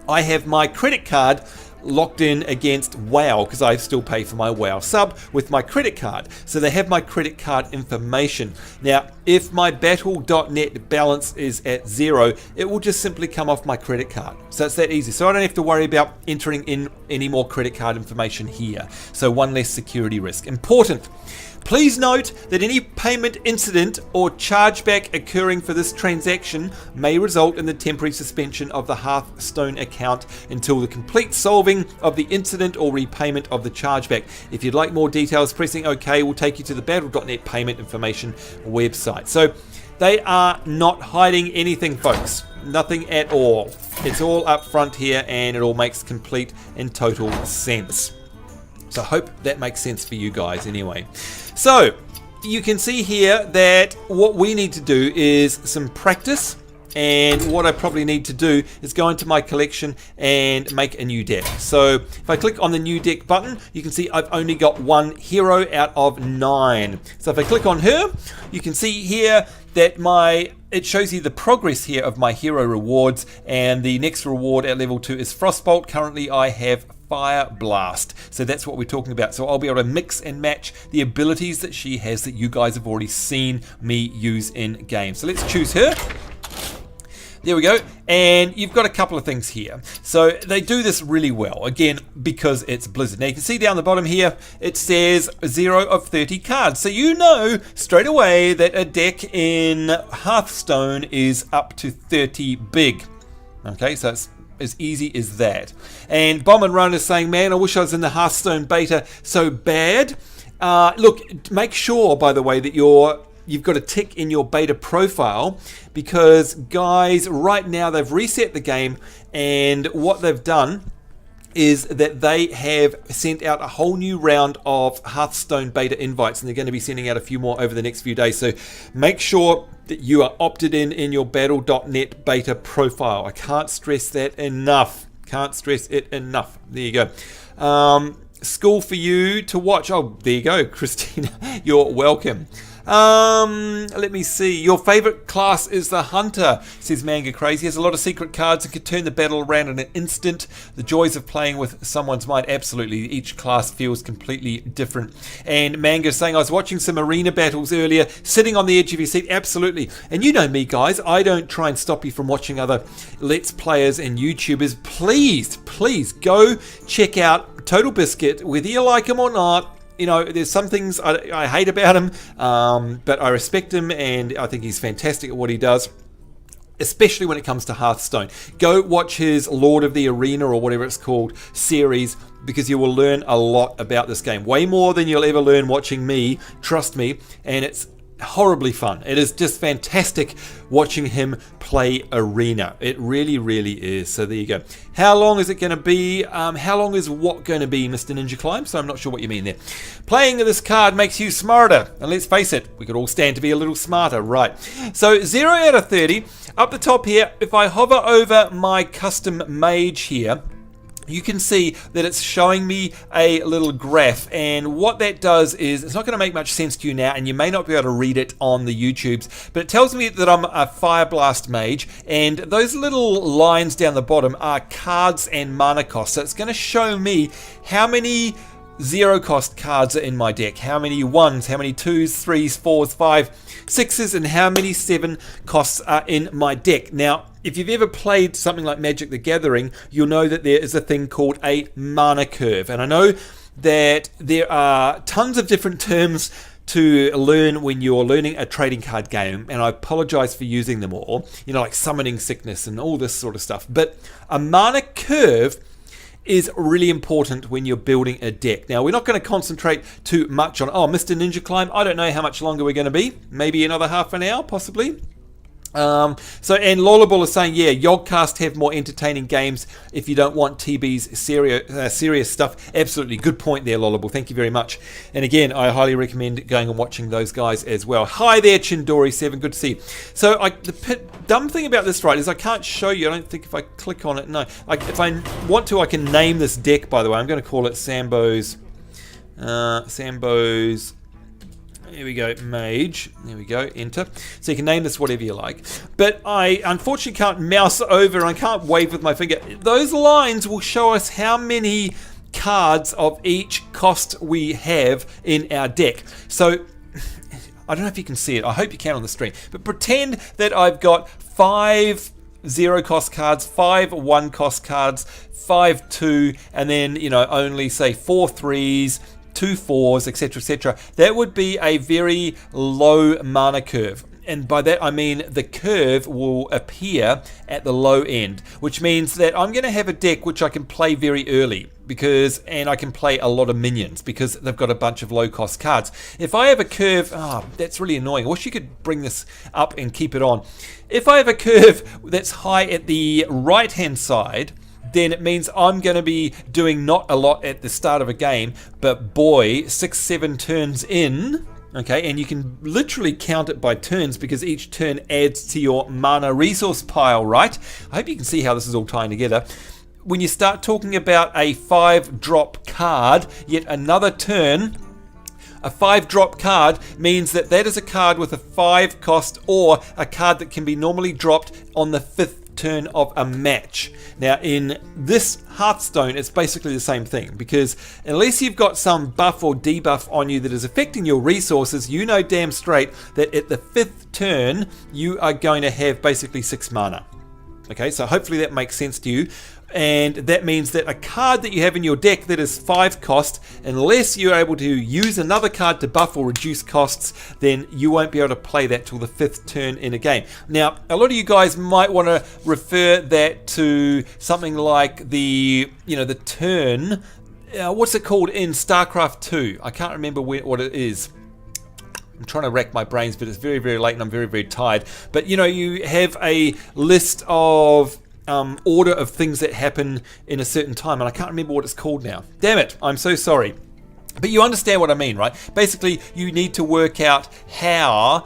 I have my credit card locked in against WoW because I still pay for my WoW sub with my credit card. So they have my credit card information. Now, if my Battle.net balance is at 0, it will just simply come off my credit card. So it's that easy. So I don't have to worry about entering in any more credit card information here. So one less security risk. Important. Please note that any payment incident or chargeback occurring for this transaction may result in the temporary suspension of the Hearthstone account until the complete solving of the incident or repayment of the chargeback. If you'd like more details, pressing OK will take you to the Battle.net payment information website. So they are not hiding anything, folks. Nothing at all. It's all up front here, and it all makes complete and total sense. So I hope that makes sense for you guys anyway. So you can see here that what we need to do is some practice, and what I probably need to do is go into my collection and make a new deck. So if I click on the new deck button, you can see I've only got one hero out of 9. So if I click on her, you can see here that it shows you the progress here of my hero rewards, and the next reward at level 2 is Frostbolt. Currently I have Fire Blast. So that's what we're talking about. So I'll be able to mix and match the abilities that she has that you guys have already seen me use in game. So let's choose her. There we go. And you've got a couple of things here. So they do this really well, again, because it's Blizzard. Now you can see down the bottom here, it says 0 of 30 cards. So you know straight away that a deck in Hearthstone is up to 30 big. Okay, so it's as easy as that. And Bomb and Run is saying, man, I wish I was in the Hearthstone beta so bad. Look, make sure, by the way, that you've got a tick in your beta profile, because guys, right now they've reset the game, and what they've done is that they have sent out a whole new round of Hearthstone beta invites, and they're going to be sending out a few more over the next few days. So make sure that you are opted in your Battle.net beta profile. I can't stress that enough. Can't stress it enough. There you go. School for you to watch. Oh, there you go, Christina. You're welcome. Let me see. Your favorite class is the Hunter, says Manga Crazy. Has a lot of secret cards and can turn the battle around in an instant. The joys of playing with someone's mind. Absolutely. Each class feels completely different. And Manga saying, I was watching some arena battles earlier, sitting on the edge of your seat. Absolutely. And you know me, guys. I don't try and stop you from watching other Let's Players and YouTubers. Please go check out Total Biscuit, whether you like him or not. You know, there's some things I hate about him, but I respect him, and I think he's fantastic at what he does, especially when it comes to Hearthstone. Go watch his Lord of the Arena, or whatever it's called, series, because you will learn a lot about this game. Way more than you'll ever learn watching me, trust me, and it's horribly fun. It is just fantastic watching him play Arena. It really, really is. So there you go. How long is it going to be? How long is what going to be, Mr. Ninja Climb? So I'm not sure what you mean there. Playing this card makes you smarter. And let's face it, we could all stand to be a little smarter, right? So 0 out of 30. Up the top here, if I hover over my custom mage here, you can see that it's showing me a little graph, and what that does is, it's not going to make much sense to you now, and you may not be able to read it on the YouTubes, but it tells me that I'm a Fire Blast mage, and those little lines down the bottom are cards and mana costs. So it's going to show me how many zero cost cards are in my deck, how many 1s, how many 2s, 3s, 4s, 5, 6s, and how many 7 costs are in my deck. Now, if you've ever played something like Magic the Gathering, you'll know that there is a thing called a mana curve. And I know that there are tons of different terms to learn when you're learning a trading card game, and I apologize for using them all, like summoning sickness and all this sort of stuff. But a mana curve is really important when you're building a deck. Now, we're not going to concentrate too much on, Mr. Ninja Climb. I don't know how much longer we're going to be. Maybe another half an hour, possibly. And Lollable is saying, yeah, Yogcast have more entertaining games if you don't want TB's serious stuff. Absolutely, good point there, Lollable. Thank you very much. And again, I highly recommend going and watching those guys as well. Hi there, Chindori7, good to see you. So the dumb thing about this, right, is I can't show you. I don't think if I click on it, no. If I want to, I can name this deck, by the way. I'm going to call it Sambonz. Sambonz. Here we go, Mage. There we go, enter. So you can name this whatever you like. But I unfortunately can't mouse over and I can't wave with my finger. Those lines will show us how many cards of each cost we have in our deck. So I don't know if you can see it. I hope you can on the screen. But pretend that I've got 5 0 cost cards, 5 1 cost cards, 5 2, and then, only say 4 3s, 2 4s, etc., etc. That would be a very low mana curve. And by that I mean the curve will appear at the low end, which means that I'm going to have a deck which I can play very early and I can play a lot of minions because they've got a bunch of low cost cards. If I have a curve, that's really annoying. I wish you could bring this up and keep it on. If I have a curve that's high at the right hand side, then it means I'm going to be doing not a lot at the start of a game, but boy, 6-7 turns in, okay, and you can literally count it by turns because each turn adds to your mana resource pile, right? I hope you can see how this is all tying together. When you start talking about a 5-drop card, yet another turn, a 5-drop card means that is a card with a 5 cost or a card that can be normally dropped on the 5th turn of a match. Now in this Hearthstone it's basically the same thing, because unless you've got some buff or debuff on you that is affecting your resources, you know damn straight that at the 5th turn you are going to have basically 6 mana. Okay, so hopefully that makes sense to you. And that means that a card that you have in your deck that is 5 cost, unless you're able to use another card to buff or reduce costs, then you won't be able to play that till the 5th turn in a game. Now, a lot of you guys might want to refer that to something like the turn. What's it called in StarCraft 2? I can't remember what it is. I'm trying to rack my brains, but it's very, very late and I'm very, very tired. But you have a list of order of things that happen in a certain time, and I can't remember what it's called now. Damn it, I'm so sorry. But you understand what I mean, right? Basically, you need to work out how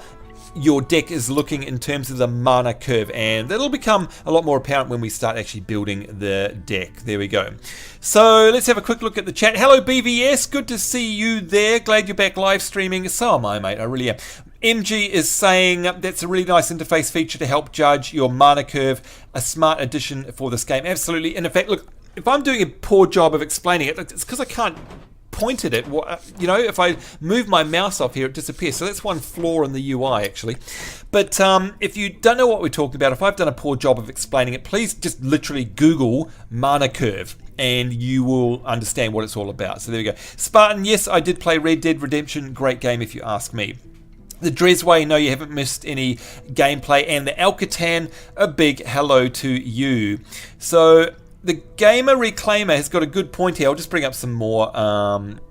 your deck is looking in terms of the mana curve, and that'll become a lot more apparent when we start actually building the deck. There we go. So let's have a quick look at the chat. Hello BVS, good to see you there. Glad you're back live streaming. So am I, mate, I really am. MG is saying that's a really nice interface feature to help judge your mana curve. A smart addition for this game. Absolutely. And in fact, look, if I'm doing a poor job of explaining it, it's because I can't point at it. If I move my mouse off here, it disappears. So that's one flaw in the UI, actually. But if you don't know what we're talking about, if I've done a poor job of explaining it, please just literally Google mana curve and you will understand what it's all about. So there we go. Spartan, yes, I did play Red Dead Redemption. Great game if you ask me. The Dresway, no, you haven't missed any gameplay. And the Alcatan, a big hello to you. So the Gamer Reclaimer has got a good point here. I'll just bring up some more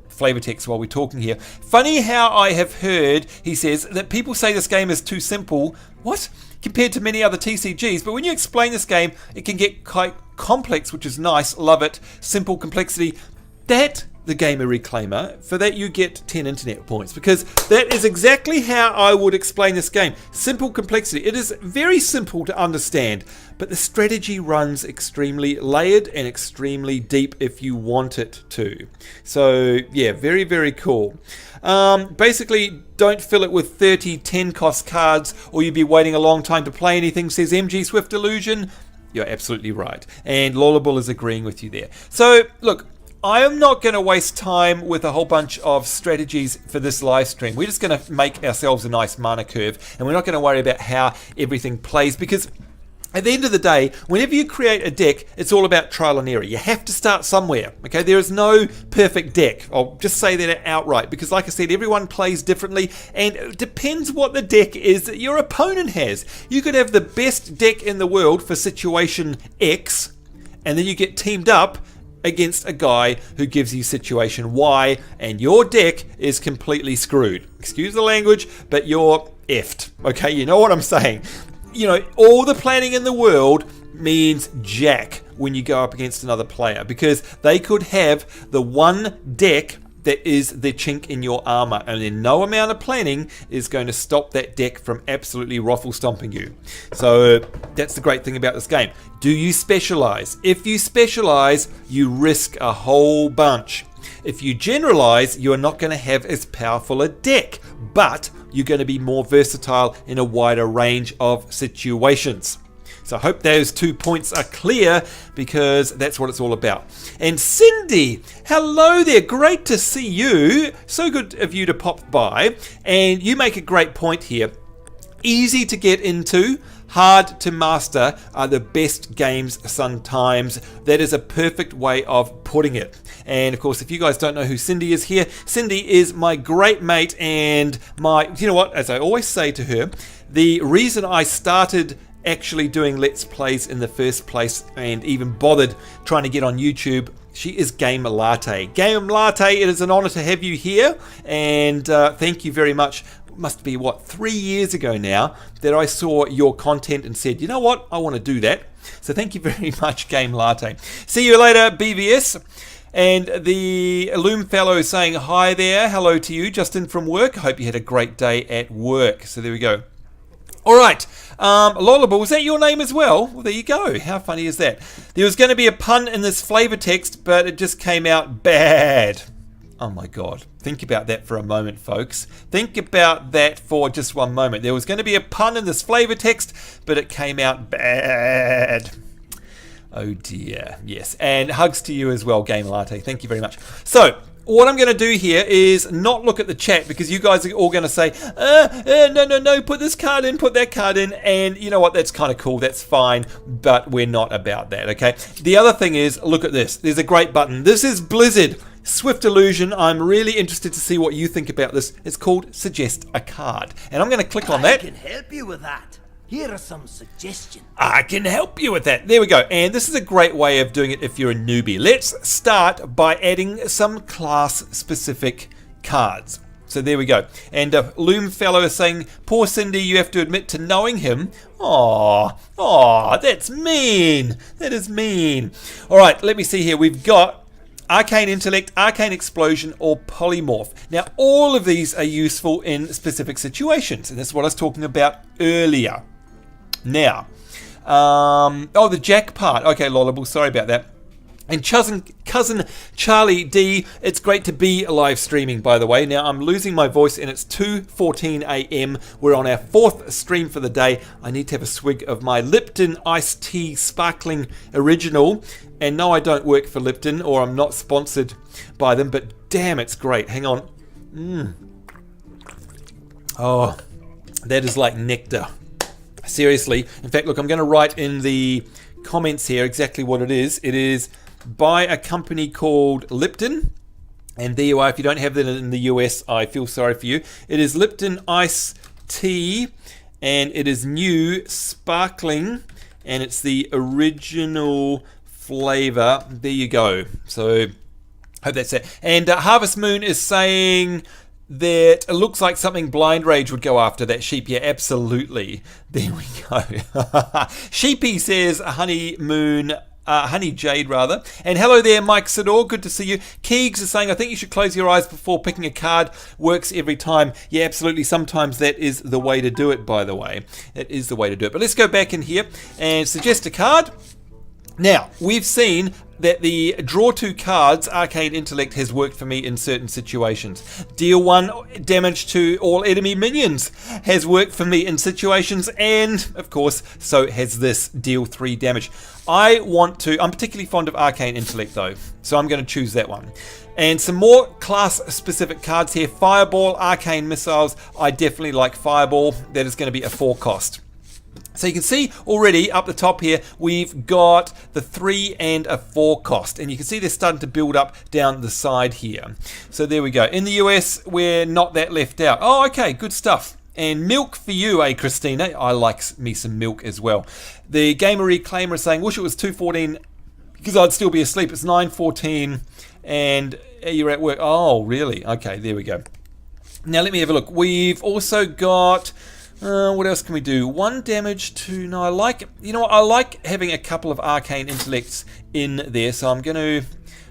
flavor text while we're talking here. Funny how I have heard, he says, that people say this game is too simple. What? Compared to many other TCGs. But when you explain this game, it can get quite complex, which is nice. Love it. Simple complexity. The Gamer Reclaimer, for that you get 10 internet points, because that is exactly how I would explain this game. Simple complexity. It is very simple to understand, but the strategy runs extremely layered and extremely deep if you want it to. So yeah, very, very cool. Basically, don't fill it with 30 10 cost cards or you'd be waiting a long time to play anything, says MG Swift Illusion. You're absolutely right. And Lollable is agreeing with you there. So look, I am not going to waste time with a whole bunch of strategies for this live stream. We're just going to make ourselves a nice mana curve, and we're not going to worry about how everything plays, because at the end of the day, whenever you create a deck, it's all about trial and error. You have to start somewhere, okay? There is no perfect deck. I'll just say that outright, because like I said, everyone plays differently, and it depends what the deck is that your opponent has. You could have the best deck in the world for situation X, and then you get teamed up against a guy who gives you situation Y, and your deck is completely screwed. Excuse the language, but you're effed, okay? You know what I'm saying. You know, all the planning in the world means jack when you go up against another player, because they could have the one deck that is the chink in your armor, and then no amount of planning is going to stop that deck from absolutely ruffle stomping you. So that's the great thing about this game. Do you specialize? If you specialize, you risk a whole bunch. If you generalize, you're not going to have as powerful a deck, but you're going to be more versatile in a wider range of situations. So I hope those 2 points are clear, because that's what it's all about. And Cindy, hello there, great to see you. So good of you to pop by. And you make a great point here. Easy to get into, hard to master are the best games sometimes. That is a perfect way of putting it. And of course, if you guys don't know who Cindy is here, Cindy is my great mate, and you know what, as I always say to her, the reason I started actually doing Let's Plays in the first place and even bothered trying to get on YouTube, she is Game Latte. Game Latte, it is an honor to have you here, and thank you very much. It must be, 3 years ago now that I saw your content and said, you know what, I want to do that. So thank you very much, Game Latte. See you later, BVS. And the Loom fellow saying hi there. Hello to you, Justin from work. I hope you had a great day at work. So there we go. All right, Lollable, was that your name as well? Well, there you go. How funny is that? There was going to be a pun in this flavor text, but it just came out bad. Oh my God. Think about that for a moment, folks. Think about that for just one moment. There was going to be a pun in this flavor text, but it came out bad. Oh dear. Yes. And hugs to you as well, Game Latte. Thank you very much. So, what I'm going to do here is not look at the chat, because you guys are all going to say, no, put this card in, put that card in, and you know what, that's kind of cool, that's fine, but we're not about that, okay? The other thing is, look at this, there's a great button. This is Blizzard, Swift Illusion. I'm really interested to see what you think about this. It's called Suggest a Card, and I'm going to click on that. I can help you with that. Here are some suggestions. I can help you with that. There we go. And this is a great way of doing it if you're a newbie. Let's start by adding some class-specific cards. So there we go. And Loom fellow is saying, poor Cindy, you have to admit to knowing him. Aw, that's mean. That is mean. All right, let me see here. We've got Arcane Intellect, Arcane Explosion, or Polymorph. Now, all of these are useful in specific situations, and that's what I was talking about earlier. Now, the Jack part. Okay, Lollable, sorry about that. And cousin Charlie D, it's great to be live streaming, by the way. Now, I'm losing my voice, and it's 2:14 a.m. We're on our 4th stream for the day. I need to have a swig of my Lipton iced tea sparkling original. And no, I don't work for Lipton, or I'm not sponsored by them, but damn, it's great. Hang on. Oh, that is like nectar. Seriously. In fact, look, I'm going to write in the comments here exactly what it is. It is by a company called Lipton. And there you are. If you don't have that in the US, I feel sorry for you. It is Lipton Ice Tea, and it is new, sparkling, and it's the original flavor. There you go. So, hope that's it. And Harvest Moon is saying that it looks like something Blind Rage would go after, that sheep. Yeah, absolutely. There we go. Sheepy says Honey Jade rather. And hello there, Mike Sador. Good to see you. Keegs is saying, I think you should close your eyes before picking a card. Works every time. Yeah, absolutely. Sometimes that is the way to do it, by the way. That is the way to do it. But let's go back in here and suggest a card. Now, we've seen that the draw 2 cards, Arcane Intellect, has worked for me in certain situations. Deal 1 damage to all enemy minions has worked for me in situations, and of course, so has this, deal 3 damage. I'm particularly fond of Arcane Intellect though, so I'm going to choose that one. And some more class-specific cards here. Fireball, Arcane Missiles. I definitely like Fireball. That is going to be a 4 cost. So you can see already up the top here, we've got the 3 and a 4 cost. And you can see they're starting to build up down the side here. So there we go. In the US, we're not that left out. Oh, okay, good stuff. And milk for you, Christina? I like me some milk as well. The Gamer Reclaimer is saying, wish it was 2:14 because I'd still be asleep. It's 9:14 and you're at work. Oh, really? Okay, there we go. Now let me have a look. We've also got... what else can we do? 1 damage to... No, I like having a couple of Arcane Intellects in there, so I'm going to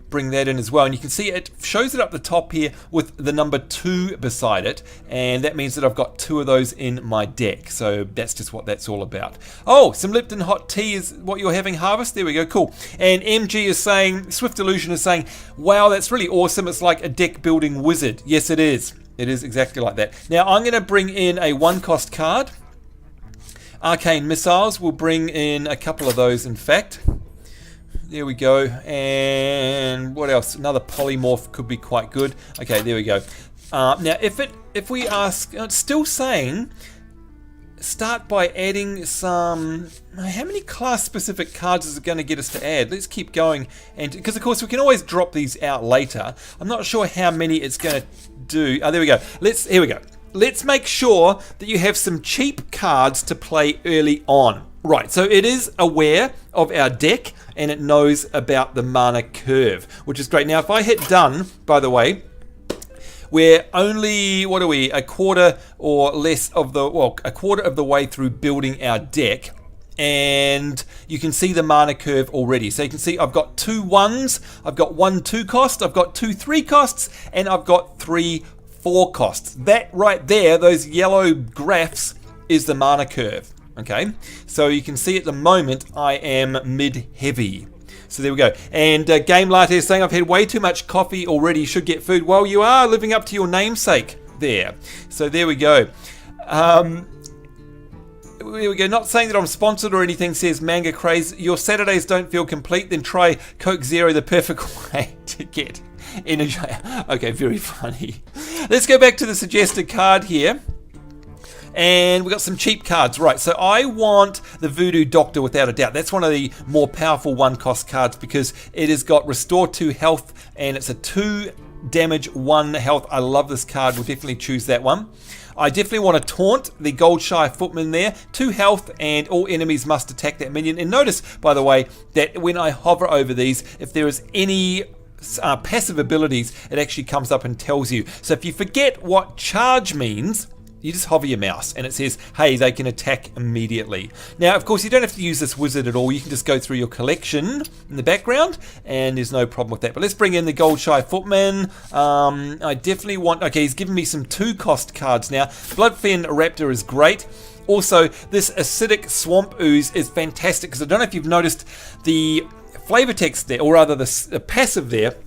bring that in as well. And you can see it shows it up the top here with the number 2 beside it, and that means that I've got 2 of those in my deck. So that's just what that's all about. Oh, some Lipton hot tea is what you're having, Harvest. There we go, cool. And MG is saying, Swift Illusion is saying, wow, that's really awesome. It's like a deck building wizard. Yes, it is. It is exactly like that. Now I'm going to bring in a 1 cost card. Arcane Missiles. We'll bring in a couple of those, in fact. There we go. And what else? Another polymorph could be quite good. Okay, there we go. Now, if we ask, it's still saying, start by adding some. How many class-specific cards is it going to get us to add? Let's keep going, and because of course we can always drop these out later. I'm not sure how many it's going to do. Oh, there we go. Here we go. Let's make sure that you have some cheap cards to play early on. Right, so it is aware of our deck and it knows about the mana curve, which is great. Now, if I hit done, by the way, we're only, what are we, a quarter or less of the, well, a quarter of the way through building our deck. And you can see the mana curve already. So you can see I've got 2 1s, I've got 1 2 cost, I've got 2 3 costs, and I've got 3 4 costs. That right there, those yellow graphs, is the mana curve. Okay, so you can see at the moment I am mid-heavy. So there we go. And Game Latte is saying, I've had way too much coffee already, should get food. Well, you are living up to your namesake there. So there we go. There we go. Not saying that I'm sponsored or anything, says Manga Craze. Your Saturdays don't feel complete, then try Coke Zero, the perfect way to get energy. Okay, very funny. Let's go back to the suggested card here. And we've got some cheap cards. Right, so I want the Voodoo Doctor without a doubt. That's one of the more powerful 1 cost cards because it has got Restore 2 health and it's a 2 damage 1 health. I love this card. We'll definitely choose that one. I definitely want to taunt the Goldshire Footman there. 2 health and all enemies must attack that minion. And notice, by the way, that when I hover over these, if there is any passive abilities, it actually comes up and tells you. So if you forget what charge means, you just hover your mouse and it says, hey, they can attack immediately. Now, of course, you don't have to use this wizard at all. You can just go through your collection in the background and there's no problem with that. But let's bring in the Goldshire Footman. I definitely want... Okay, he's given me some 2 cost cards now. Bloodfen Raptor is great. Also, this Acidic Swamp Ooze is fantastic because I don't know if you've noticed the flavor text there, or rather the passive there,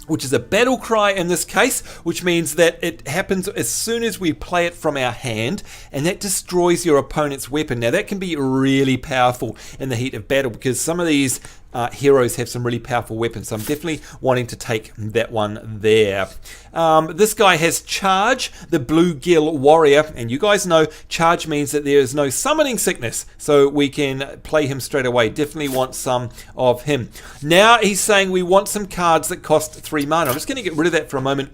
which is a battle cry in this case, which means that it happens as soon as we play it from our hand, and that destroys your opponent's weapon. Now that can be really powerful in the heat of battle because some of these heroes have some really powerful weapons, so I'm definitely wanting to take that one there. This guy has Charge, the Bluegill Warrior, and you guys know Charge means that there is no summoning sickness, so we can play him straight away. Definitely want some of him. Now he's saying we want some cards that cost 3 mana. I'm just going to get rid of that for a moment.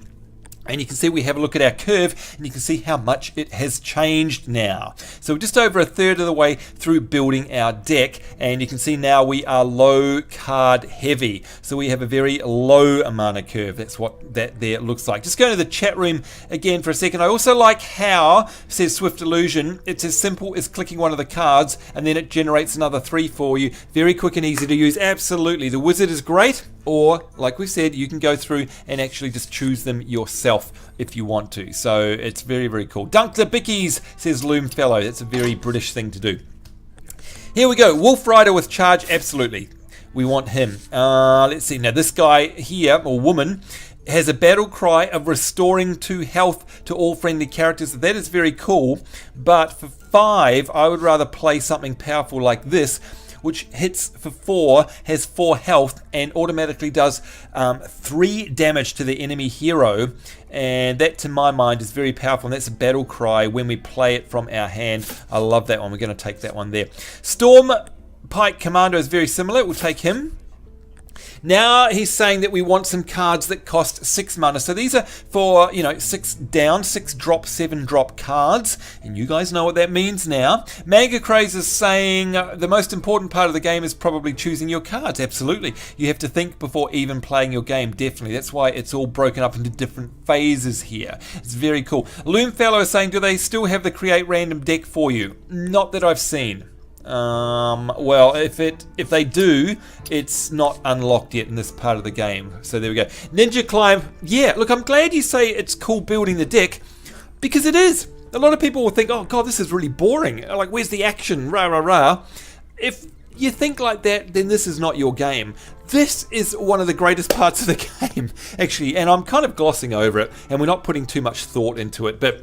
And you can see we have a look at our curve and you can see how much it has changed now. So we're just over a third of the way through building our deck, and you can see now we are low card heavy. So we have a very low mana curve. That's what that there looks like. Just going to the chat room again for a second. I also like how, says Swift Illusion, it's as simple as clicking one of the cards and then it generates another 3 for you. Very quick and easy to use. Absolutely. The wizard is great. Or, like we said, you can go through and actually just choose them yourself if you want to. So it's very, very cool. Dunk the bickies, says Loomfellow. That's a very British thing to do. Here we go. Wolf Rider with Charge, absolutely. We want him. Let's see. Now, this guy here, or woman, has a battle cry of restoring 2 health to all friendly characters. That is very cool. But for 5, I would rather play something powerful like this, which hits for 4, has 4 health, and automatically does 3 damage to the enemy hero. And that, to my mind, is very powerful. And that's a battle cry when we play it from our hand. I love that one. We're going to take that one there. Storm Pike Commander is very similar. We'll take him. Now he's saying that we want some cards that cost 6 mana. So these are for, 6 down, 6 drop, 7 drop cards. And you guys know what that means now. Manga Craze is saying the most important part of the game is probably choosing your cards. Absolutely. You have to think before even playing your game. Definitely. That's why it's all broken up into different phases here. It's very cool. Loomfellow is saying, do they still have the create random deck for you? Not that I've seen. Well, if they do, it's not unlocked yet in this part of the game. So there we go. Ninja Climb. Yeah, look, I'm glad you say it's cool building the deck, because it is. A lot of people will think, oh god, this is really boring. Like, where's the action? Rah, rah, rah. If you think like that, then this is not your game. This is one of the greatest parts of the game, actually, and I'm kind of glossing over it, and we're not putting too much thought into it, but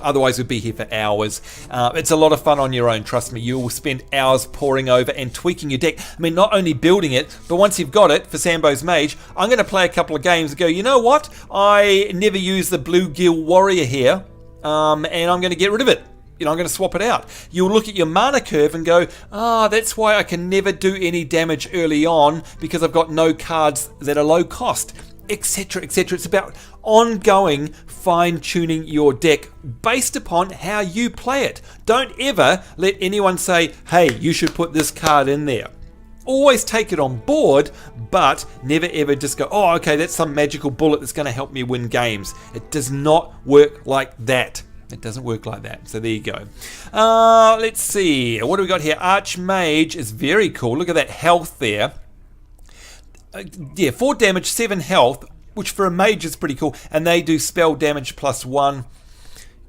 otherwise we'd be here for hours. It's a lot of fun on your own, trust me. You will spend hours poring over and tweaking your deck. I mean, not only building it, but once you've got it, for Sambonz Mage, I'm going to play a couple of games and go, you know what? I never use the Blue Gill Warrior here, and I'm going to get rid of it. I'm going to swap it out. You'll look at your mana curve and go, that's why I can never do any damage early on, because I've got no cards that are low cost, etc, etc. It's about ongoing fine-tuning your deck based upon how you play it. Don't ever let anyone say, hey, you should put this card in there. Always take it on board, but never ever just go, oh, okay, that's some magical bullet that's going to help me win games. It does not work like that. It doesn't work like that. So there you go. Let's see. What do we got here? Archmage is very cool. Look at that health there. 4 damage, 7 health, which for a mage is pretty cool. And they do spell damage +1.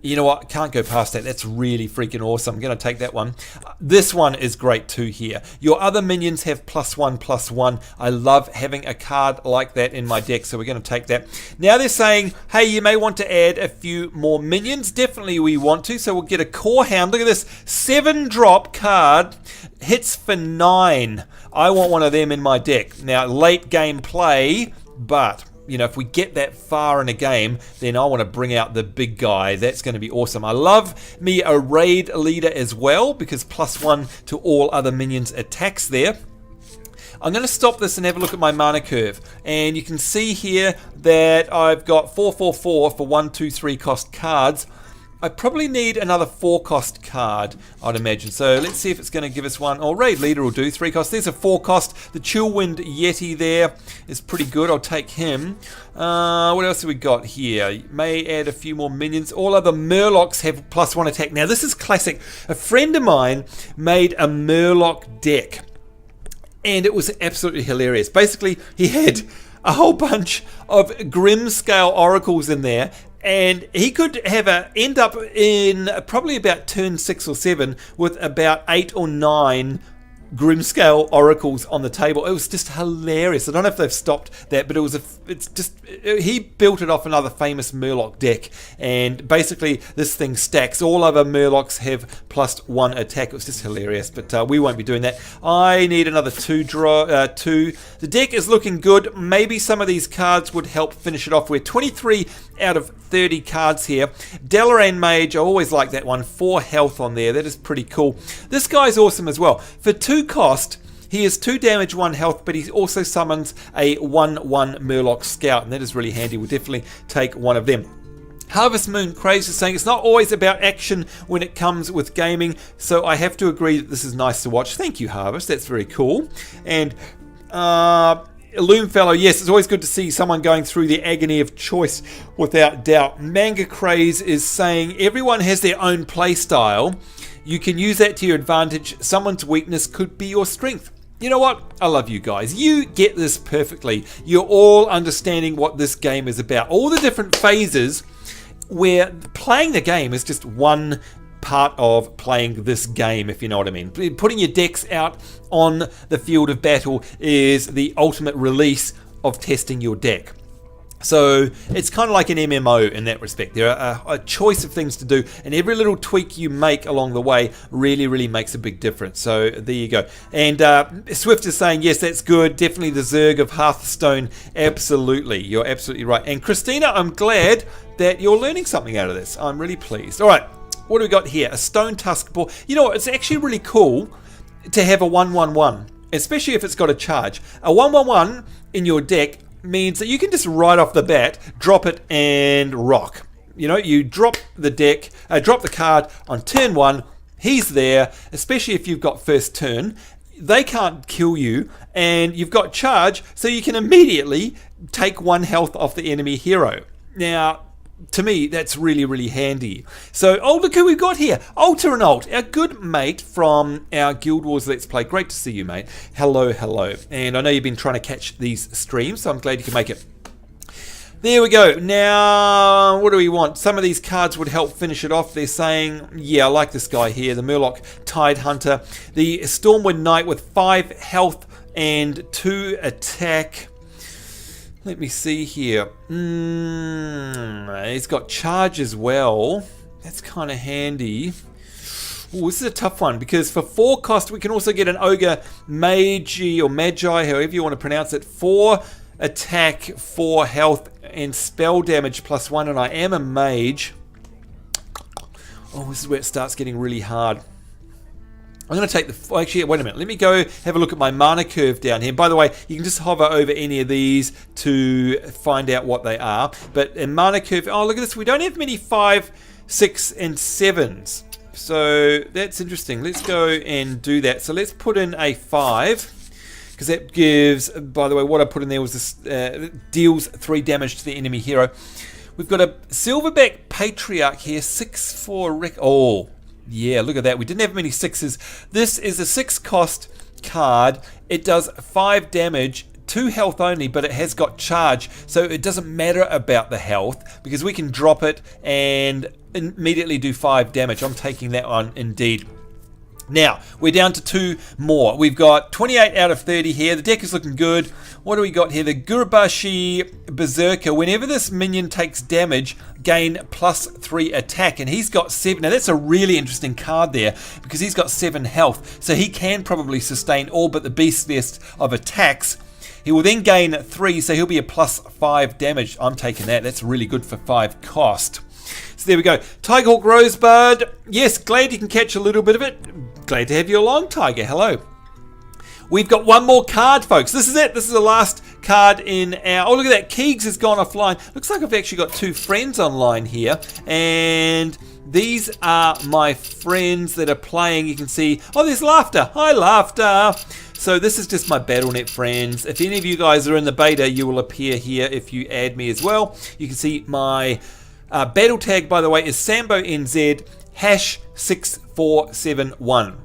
You know what? Can't go past that. That's really freaking awesome. I'm going to take that one. This one is great too here. Your other minions have +1/+1. I love having a card like that in my deck, so we're going to take that. Now they're saying, hey, you may want to add a few more minions. Definitely we want to. So we'll get a Core Hound. Look at this. 7-drop card. Hits for 9. I want one of them in my deck. Now, late game play, but if we get that far in a game, then I want to bring out the big guy. That's going to be awesome. I love me a raid leader as well, because +1 to all other minions attacks there. I'm going to stop this and have a look at my mana curve. And you can see here that I've got 4/4/4 for 1, 2, 3 cost cards. I probably need another 4 cost card, I'd imagine. So let's see if it's going to give us one. Oh, Raid Leader will do 3 cost. There's a 4 cost. The Chillwind Yeti there is pretty good. I'll take him. What else have we got here? May add a few more minions. All other Murlocs have +1 attack. Now this is classic. A friend of mine made a Murloc deck, and it was absolutely hilarious. Basically, he had a whole bunch of Grimscale Oracles in there, and he could have end up in probably about turn 6 or 7 with about 8 or 9 Grimscale Oracles on the table. It was just hilarious. I don't know if they've stopped that, but he built it off another famous Murloc deck, and basically this thing stacks. All other Murlocs have +1 attack. It was just hilarious, but we won't be doing that. I need another 2. The deck is looking good. Maybe some of these cards would help finish it off. We're 23 out of 30 cards here. Dalaran Mage, I always like that one. 4 health on there. That is pretty cool. This guy's awesome as well. For 2 cost, he is 2 damage, 1 health, but he also summons a 1/1 Murloc Scout, and that is really handy. We'll definitely take one of them. Harvest Moon Craze is saying it's not always about action when it comes with gaming, so I have to agree that this is nice to watch. Thank you, Harvest. That's very cool. And Loomfellow, yes, it's always good to see someone going through the agony of choice, without doubt. Manga Craze is saying everyone has their own play style. You can use that to your advantage. Someone's weakness could be your strength. You know what? I love you guys. You get this perfectly. You're all understanding what this game is about. All the different phases where playing the game is just one part of playing this game, if you know what I mean. Putting your decks out on the field of battle is the ultimate release of testing your deck. So it's kind of like an MMO in that respect. There are a choice of things to do, and every little tweak you make along the way really makes a big difference. So there you go. And Swift is saying, yes, that's good. Definitely the Zerg of Hearthstone. Absolutely. You're absolutely right. And Christina, I'm glad that you're learning something out of this. I'm really pleased. All right, what do we got here? A Stone Tusk Ball. You know what? It's actually really cool to have a 1/1/1, especially if it's got a charge. A 1/1/1 in your deck means that you can just right off the bat drop it and rock. You know, you drop the deck, drop the card on turn 1. He's there, especially if you've got first turn. They can't kill you, and you've got charge, so you can immediately take 1 health off the enemy hero. Now, to me, that's really handy. So, oh, look who we've got here. Alter and Alt, our good mate from our Guild Wars Let's Play. Great to see you, mate. Hello. And I know you've been trying to catch these streams, so I'm glad you can make it. There we go. Now, what do we want? Some of these cards would help finish it off. They're saying, yeah, I like this guy here, the Murloc Tide Hunter. The Stormwind Knight with 5 health and 2 attack. Let me see here. He's got charge as well. That's kind of handy. Ooh, this is a tough one because for 4 cost we can also get an Ogre Magi or Magi, however you want to pronounce it. 4 attack, 4 health, and spell damage +1. And I am a mage. Oh, this is where it starts getting really hard. I'm going to take the... Actually, wait a minute. Let me go have a look at my mana curve down here. By the way, you can just hover over any of these to find out what they are. But in mana curve... Oh, look at this. We don't have many 5, 6, and 7s. So that's interesting. Let's go and do that. So let's put in a 5. Because that gives... By the way, what I put in there was this... deals 3 damage to the enemy hero. We've got a Silverback Patriarch here. 6/4... Oh... Yeah, look at that. We didn't have many 6s. This is a 6 cost card. It does 5 damage, 2 health only, but it has got charge. So it doesn't matter about the health because we can drop it and immediately do 5 damage. I'm taking that on indeed. Now, we're down to 2 more. We've got 28 out of 30 here. The deck is looking good. What do we got here? The Gurubashi Berserker. Whenever this minion takes damage, gain +3 attack. And he's got 7. Now, that's a really interesting card there because he's got 7 health. So he can probably sustain all but the beastliest of attacks. He will then gain 3, so he'll be a +5 damage. I'm taking that. That's really good for 5 cost. So there we go. Tigerhawk Rosebud. Yes, glad you can catch a little bit of it. Glad to have you along, Tiger. Hello. We've got 1 more card, folks. This is it. This is the last card in our... Oh, look at that. Keegs has gone offline. Looks like I've actually got 2 friends online here. And these are my friends that are playing. You can see... Oh, there's Laughter. Hi, Laughter. So this is just my Battle.net friends. If any of you guys are in the beta, you will appear here if you add me as well. You can see my... battle tag, by the way, is Sambonz #6471.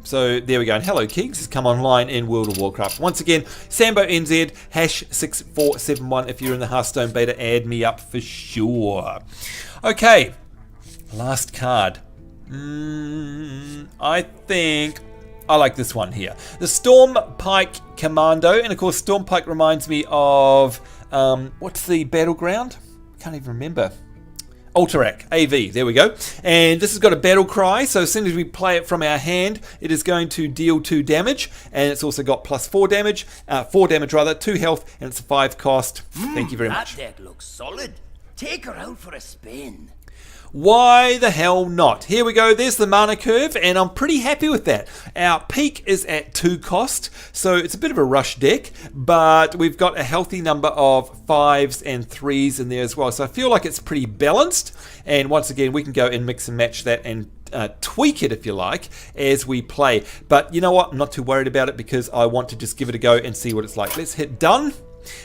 So there we go. And hello, Keegs has come online in World of Warcraft. Once again, Sambonz #6471. If you're in the Hearthstone beta, add me up for sure. Okay, last card. I think I like this one here. The Stormpike Commando. And of course, Stormpike reminds me of, what's the battleground? Can't even remember. Alterac, AV, there we go. And this has got a battle cry, so as soon as we play it from our hand, it is going to deal 2 damage. And it's also got +4 damage, 4 damage rather, 2 health, and it's a 5 cost. Thank you very much. That deck looks solid. Take her out for a spin. Why the hell not? Here we go, there's the mana curve, and I'm pretty happy with that. Our peak is at 2 cost, so it's a bit of a rush deck, but we've got a healthy number of 5s and 3s in there as well, so I feel like it's pretty balanced, and once again, we can go and mix and match that and tweak it, if you like, as we play. But you know what? I'm not too worried about it because I want to just give it a go and see what it's like. Let's hit done.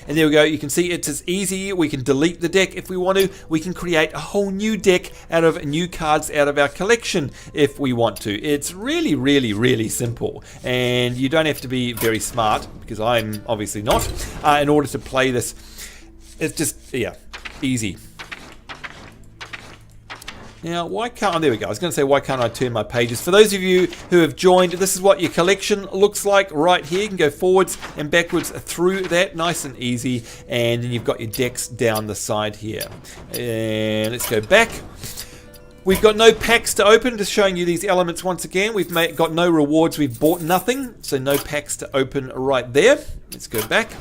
And there we go. You can see it's as easy. We can delete the deck if we want to. We can create a whole new deck out of new cards out of our collection if we want to. It's really simple. And you don't have to be very smart, because I'm obviously not, in order to play this. It's just, yeah, easy. Now, why can't... Oh, there we go. I was going to say, why can't I turn my pages? For those of you who have joined, this is what your collection looks like right here. You can go forwards and backwards through that. Nice and easy. And then you've got your decks down the side here. And let's go back. We've got no packs to open. Just showing you these elements once again. We've got no rewards. We've bought nothing. So no packs to open right there. Let's go back.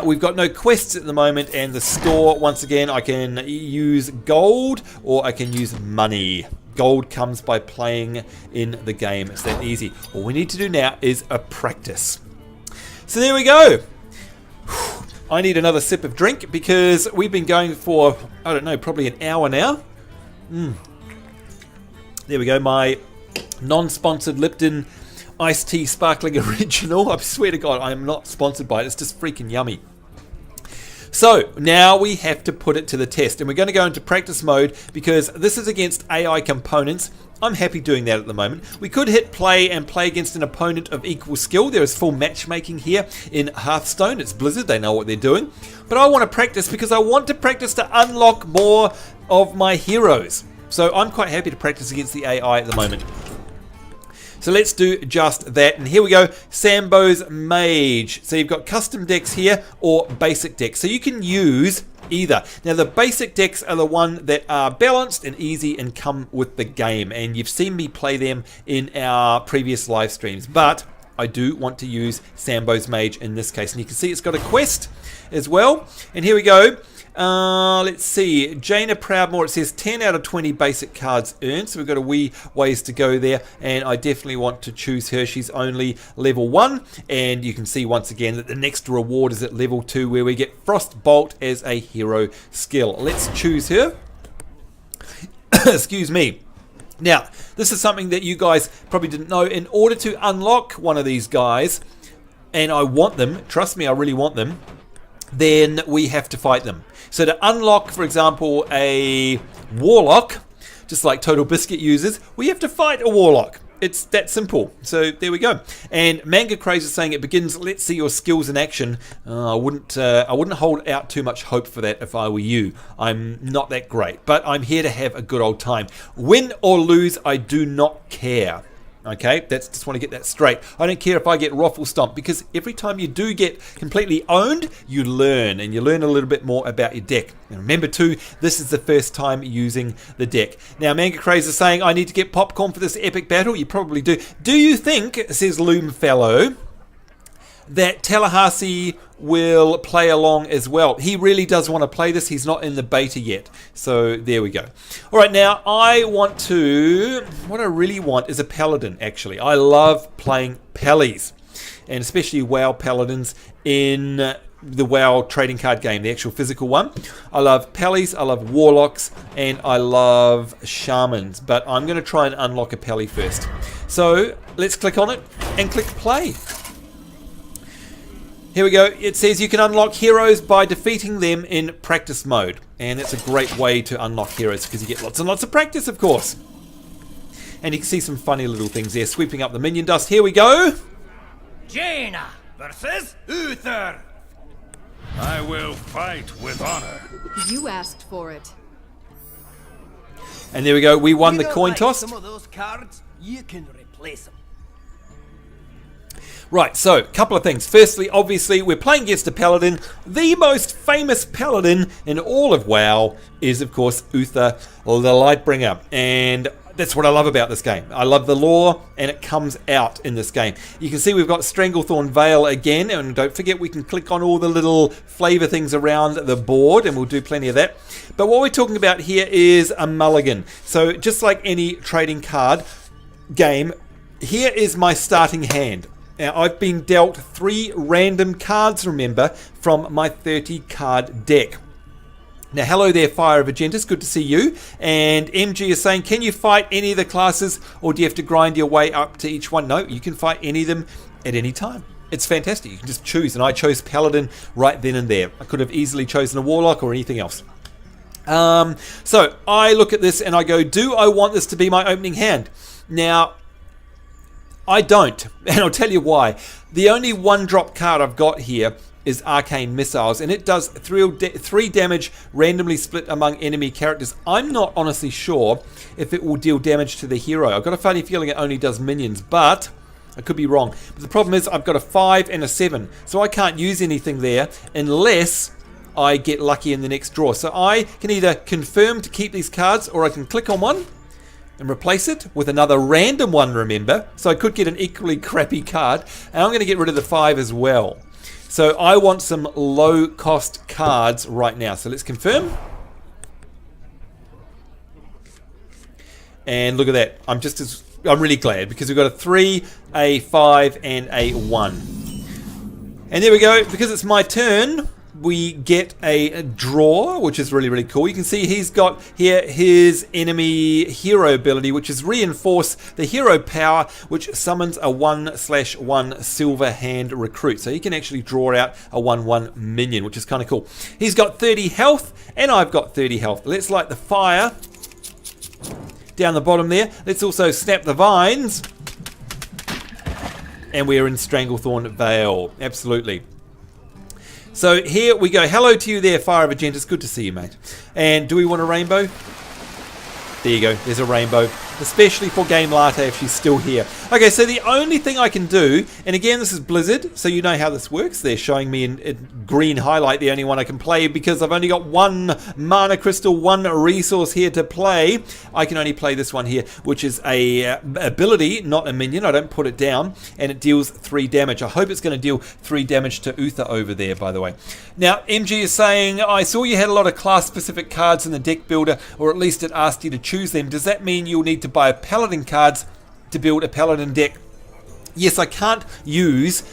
We've got no quests at the moment, and the store, once again, I can use gold or I can use money. Gold comes by playing in the game. It's that easy. All we need to do now is a practice. So there we go. I need another sip of drink because we've been going for, I don't know, probably an hour now. There we go, my non-sponsored Lipton iced tea sparkling original. I swear to God, I am not sponsored by it. It's just freaking yummy. So now we have to put it to the test, and we're going to go into practice mode because this is against AI components. I'm happy doing that at the moment. We could hit play and play against an opponent of equal skill. There is full matchmaking here in Hearthstone. It's Blizzard, they know what they're doing. But I want to practice because I want to practice to unlock more of my heroes. So I'm quite happy to practice against the AI at the moment. So let's do just that. And here we go, Sambonz Mage. So you've got custom decks here or basic decks. So you can use either. Now the basic decks are the one that are balanced and easy and come with the game. And you've seen me play them in our previous live streams. But I do want to use Sambonz Mage in this case. And you can see it's got a quest as well. And here we go. Let's see, Jaina Proudmore, it says 10 out of 20 basic cards earned, so we've got a wee ways to go there, and I definitely want to choose her. She's only level 1, and you can see once again that the next reward is at level 2 where we get Frostbolt as a hero skill. Let's choose her. Excuse me. Now, this is something that you guys probably didn't know. In order to unlock one of these guys, and I want them, trust me, I really want them, then we have to fight them. So to unlock, for example, a Warlock, just like Total Biscuit uses, we have to fight a Warlock. It's that simple. So there we go. And Manga Craze is saying it begins, let's see your skills in action. I wouldn't hold out too much hope for that if I were you. I'm not that great, but I'm here to have a good old time. Win or lose, I do not care. Okay, just want to get that straight. I don't care if I get Raffle Stomp, because every time you do get completely owned, you learn, and you learn a little bit more about your deck. And remember too, this is the first time using the deck. Now, Manga Craze is saying, I need to get popcorn for this epic battle. You probably do. Do you think, says Loomfellow, that Tallahassee will play along as well? He really does want to play this. He's not in the beta yet. So there we go. All right, now I want to... What I really want is a paladin, actually. I love playing Pallies, and especially WoW paladins in the WoW trading card game, the actual physical one. I love Pallies, I love Warlocks, and I love Shamans. But I'm going to try and unlock a Pally first. So let's click on it and click play. Here we go. It says you can unlock heroes by defeating them in practice mode. And it's a great way to unlock heroes because you get lots and lots of practice, of course. And you can see some funny little things there, sweeping up the minion dust. Here we go. Jaina versus Uther. I will fight with honor. You asked for it. And there we go. We won the You don't coin like toss. some of those cards, you can replace them. Right, so a couple of things. Firstly, obviously, we're playing against a paladin. The most famous paladin in all of WoW is, of course, Uther, the Lightbringer. And that's what I love about this game. I love the lore, and it comes out in this game. You can see we've got Stranglethorn Vale again, and don't forget we can click on all the little flavor things around the board, and we'll do plenty of that. But what we're talking about here is a mulligan. So just like any trading card game, here is my starting hand. Now, I've been dealt 3 random cards, remember, from my 30 card deck. Now, hello there, Fire of Agentis, good to see you. And MG is saying, can you fight any of the classes, or do you have to grind your way up to each one? No, you can fight any of them at any time. It's fantastic, you can just choose, and I chose Paladin right then and there. I could have easily chosen a Warlock or anything else. So, I look at this and I go, do I want this to be my opening hand? Now, I don't, and I'll tell you why. The only 1-drop card I've got here is Arcane Missiles, and it does 3 damage randomly split among enemy characters. I'm not honestly sure if it will deal damage to the hero. I've got a funny feeling it only does minions, but I could be wrong. But the problem is I've got a 5 and a 7, so I can't use anything there unless I get lucky in the next draw. So I can either confirm to keep these cards, or I can click on one and replace it with another random one, remember. So I could get an equally crappy card, and I'm going to get rid of the 5 as well. So I want some low cost cards right now. So let's confirm. And look at that. I'm really glad, because we've got a 3, a 5, and a 1. And there we go. Because it's my turn, we get a draw, which is really, really cool. You can see he's got here his enemy hero ability, which is reinforce the hero power, which summons a 1/1 silver hand recruit. So he can actually draw out a 1/1 minion, which is kind of cool. He's got 30 health, and I've got 30 health. Let's light the fire down the bottom there. Let's also snap the vines. And we're in Stranglethorn Vale. Absolutely. So here we go. Hello to you there, Fire of Agentis. Good to see you, mate. And do we want a rainbow? There you go. There's a rainbow. Especially for Game Latte if she's still here. Okay, so the only thing I can do, and again, this is Blizzard, so you know how this works. They're showing me in green highlight the only one I can play, because I've only got 1 mana crystal, 1 resource here to play. I can only play this one here, which is a ability, not a minion. I don't put it down, and it deals 3 damage. I hope it's going to deal 3 damage to Uther over there, by the way. Now, MG is saying, I saw you had a lot of class-specific cards in the deck builder, or at least it asked you to choose them. Does that mean you'll need to buy paladin cards to build a paladin deck? Yes, I can't use,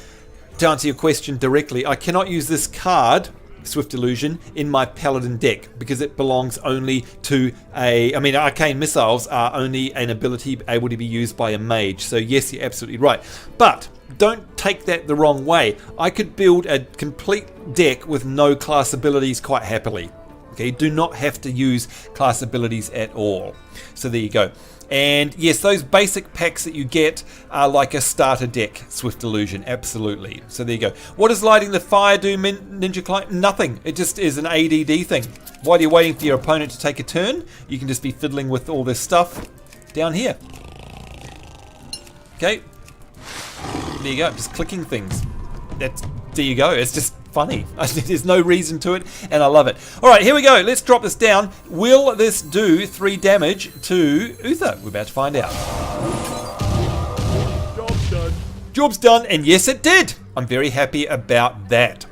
to answer your question directly, I cannot use this card, Swift Illusion, in my paladin deck, because it belongs only to Arcane Missiles are only an ability able to be used by a mage. So yes, you're absolutely right. But don't take that the wrong way. I could build a complete deck with no class abilities quite happily. Okay, do not have to use class abilities at all. So there you go. And yes, those basic packs that you get are like a starter deck, Swift Illusion, absolutely. So there you go. What does lighting the fire do, Ninja Client? Nothing. It just is an ADD thing. While you're waiting for your opponent to take a turn, you can just be fiddling with all this stuff down here. Okay. There you go, just clicking things. There you go, it's just funny. There's no reason to it, and I love it. Alright, here we go. Let's drop this down. Will this do 3 damage to Uther? We're about to find out. Job's done. Job's done, and yes, it did. I'm very happy about that.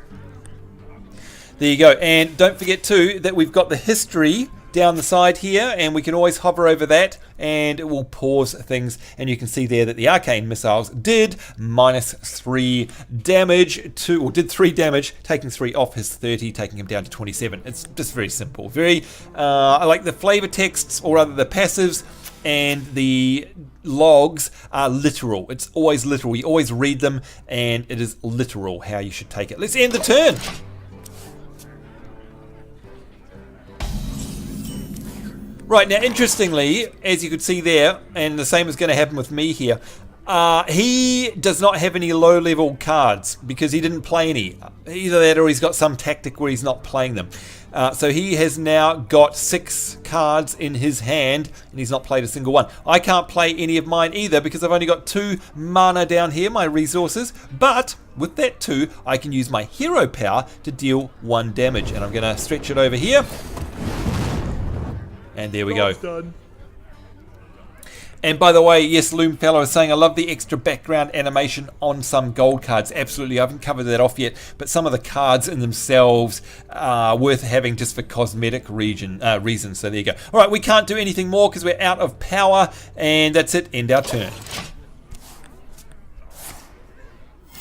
There you go, and don't forget too that we've got the history down the side here, and we can always hover over that and it will pause things, and you can see there that the Arcane Missiles did -3 damage to, or did 3 damage, taking 3 off his 30, taking him down to 27. It's just very simple. Very I like the flavor texts, or rather the passives, and the logs are literal. It's always literal. You always read them, and it is literal how you should take it. Let's end the turn. Right, now interestingly, as you could see there, and the same is going to happen with me here, he does not have any low-level cards because he didn't play any. Either that or he's got some tactic where he's not playing them. So he has now got 6 cards in his hand, and he's not played a single one. I can't play any of mine either because I've only got 2 mana down here, my resources, but with that 2, I can use my hero power to deal 1 damage, and I'm going to stretch it over here. And there we go. Done. And by the way, yes, Loomfellow is saying, I love the extra background animation on some gold cards. Absolutely, I haven't covered that off yet, but some of the cards in themselves are worth having just for cosmetic reasons. So there you go. All right, we can't do anything more because we're out of power, and that's it. End our turn.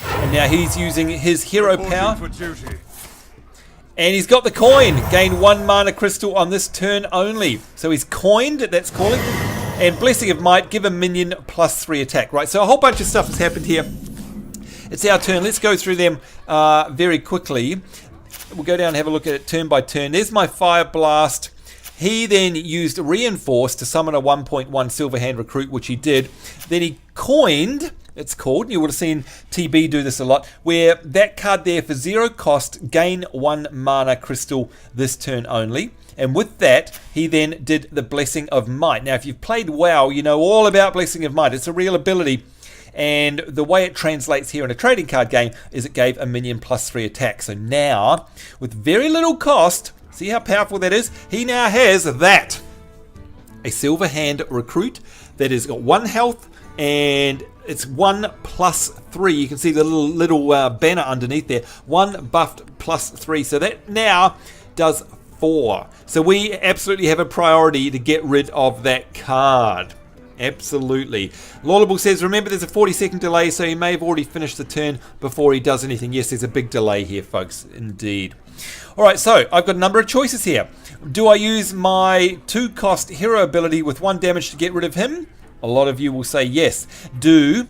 And now he's using his hero power. And he's got the coin. Gain 1 mana crystal on this turn only. So he's coined, that's calling. And Blessing of Might, give a minion +3 attack. Right, so a whole bunch of stuff has happened here. It's our turn. Let's go through them very quickly. We'll go down and have a look at it turn by turn. There's my Fire Blast. He then used Reinforce to summon a 1.1 Silver Hand Recruit, which he did. Then he coined it's called, and you would have seen TB do this a lot, where that card there for 0 cost, gain 1 mana crystal this turn only. And with that, he then did the Blessing of Might. Now, if you've played WoW, you know all about Blessing of Might. It's a real ability. And the way it translates here in a trading card game is it gave a minion +3 attack. So now, with very little cost, see how powerful that is? He now has that. A Silver Hand Recruit that has got 1 health, and it's 1 +3. You can see the little banner underneath there. 1 buffed +3. So that now does 4. So we absolutely have a priority to get rid of that card. Absolutely. Laudable says, remember there's a 40-second delay, so he may have already finished the turn before he does anything. Yes, there's a big delay here, folks. Indeed. Alright, so I've got a number of choices here. Do I use my 2-cost hero ability with 1 damage to get rid of him? A lot of you will say yes. Do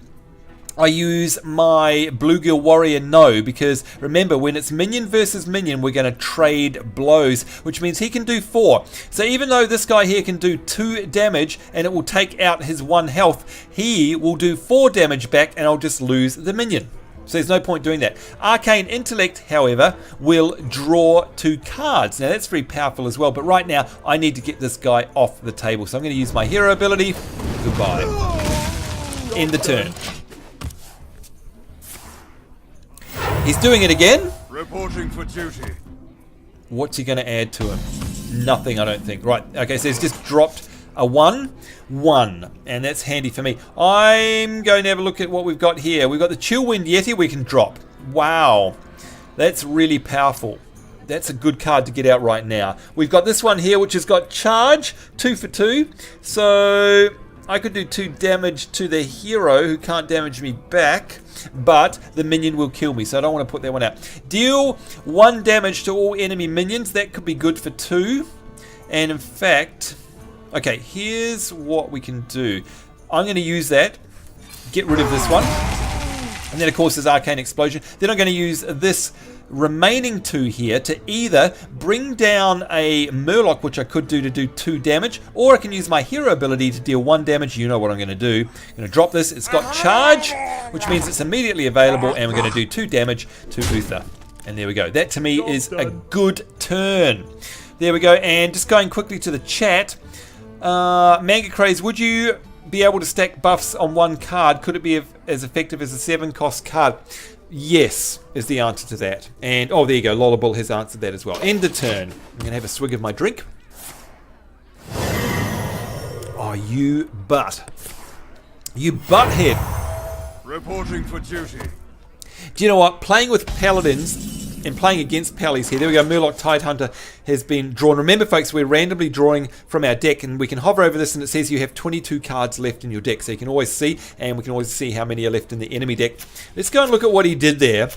I use my Bluegill Warrior? No, because remember, when it's minion versus minion, we're going to trade blows, which means he can do 4. So even though this guy here can do 2 damage and it will take out his 1 health, he will do 4 damage back and I'll just lose the minion. So there's no point doing that. Arcane Intellect, however, will draw 2 cards. Now that's very powerful as well, but right now I need to get this guy off the table. So I'm going to use my hero ability. Goodbye. End the turn. He's doing it again. Reporting for duty. What's he going to add to him? Nothing, I don't think. Right, okay, so he's just dropped a 1. And that's handy for me. I'm going to have a look at what we've got here. We've got the Chillwind Yeti we can drop. Wow, that's really powerful. That's a good card to get out right now. We've got this one here which has got charge, 2 for 2. So I could do 2 damage to the hero who can't damage me back, but the minion will kill me, so I don't want to put that one out. Deal 1 damage to all enemy minions. That could be good for 2. And in fact, okay, here's what we can do. I'm going to use that, get rid of this one, and then of course there's Arcane Explosion. Then I'm going to use this remaining 2 here to either bring down a Murloc, which I could do to do 2 damage, or I can use my hero ability to deal 1 damage. You know what I'm going to do. I'm going to drop this. It's got charge, which means it's immediately available, and we're going to do 2 damage to Uther. And there we go. That to me is a good turn. There we go. And just going quickly to the chat, Manga Craze, would you be able to stack buffs on 1 card? Could it be as effective as a 7-cost card? Yes, is the answer to that. And, oh, there you go. Lollable has answered that as well. End the turn. I'm going to have a swig of my drink. Oh, you butt. You butthead. Reporting for duty. Do you know what? Playing with paladins and playing against Pallies here. There we go. Murloc Tidehunter has been drawn. Remember, folks, we're randomly drawing from our deck, and we can hover over this, and it says you have 22 cards left in your deck. So you can always see, and we can always see how many are left in the enemy deck. Let's go and look at what he did there.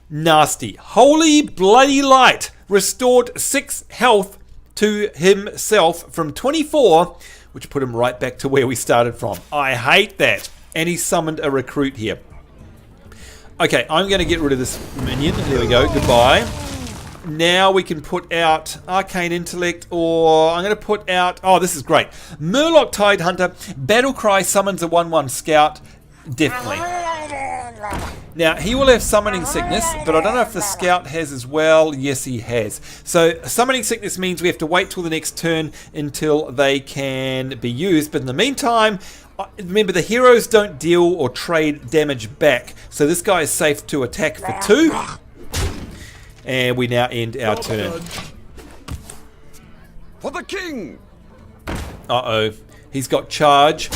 Nasty. Holy bloody light. Restored 6 health to himself from 24, which put him right back to where we started from. I hate that. And he summoned a recruit here. Okay, I'm going to get rid of this minion. There we go. Goodbye. Now we can put out Arcane Intellect, or I'm going to put out... Oh, this is great. Murloc Tidehunter. Battlecry summons a 1/1 scout. Definitely. Now, he will have Summoning Sickness, but I don't know if the scout has as well. Yes, he has. So, Summoning Sickness means we have to wait till the next turn until they can be used. But in the meantime... Remember, the heroes don't deal or trade damage back, so this guy is safe to attack for 2. And we now end our turn. For the king! Uh-oh. He's got charge,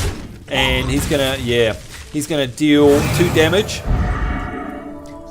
and he's gonna, he's gonna deal 2 damage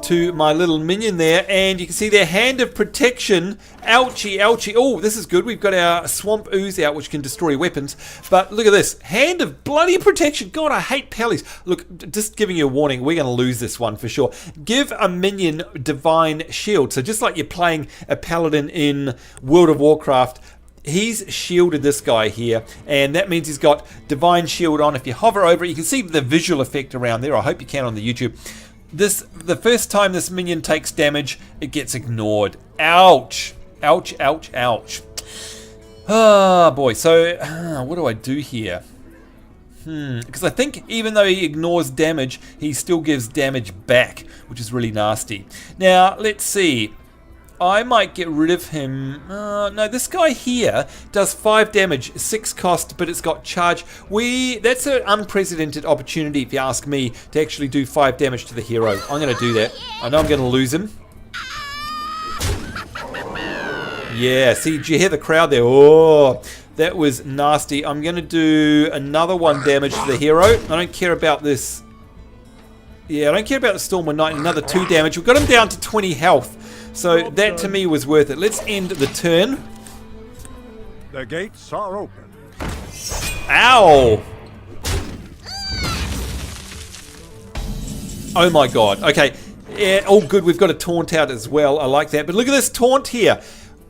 to my little minion there, and you can see their Hand of Protection. Ouchie, ouchie. Oh, this is good. We've got our Swamp Ooze out, which can destroy weapons. But look at this. Hand of bloody Protection. God, I hate Pallies. Look, just giving you a warning, we're going to lose this one for sure. Give a minion Divine Shield. So just like you're playing a Paladin in World of Warcraft, he's shielded this guy here, and that means he's got Divine Shield on. If you hover over it, you can see the visual effect around there. I hope you can on the YouTube. The first time this minion takes damage, it gets ignored. Ouch. Ouch, ouch, ouch. Ah, boy. So, what do I do here? Because I think even though he ignores damage, he still gives damage back, which is really nasty. Now, let's see. I might get rid of him. No, this guy here does 5 damage, 6 cost, but it's got charge. That's an unprecedented opportunity, if you ask me, to actually do 5 damage to the hero. I'm going to do that. I know I'm going to lose him. Yeah, see, did you hear the crowd there? Oh, that was nasty. I'm going to do another 1 damage to the hero. I don't care about this. Yeah, I don't care about the Stormwind Knight. Another 2 damage. We've got him down to 20 health. So that to me was worth it. Let's end the turn. The gates are open. Ow! Oh my god. Okay. Yeah, all good. We've got a taunt out as well. I like that. But look at this taunt here.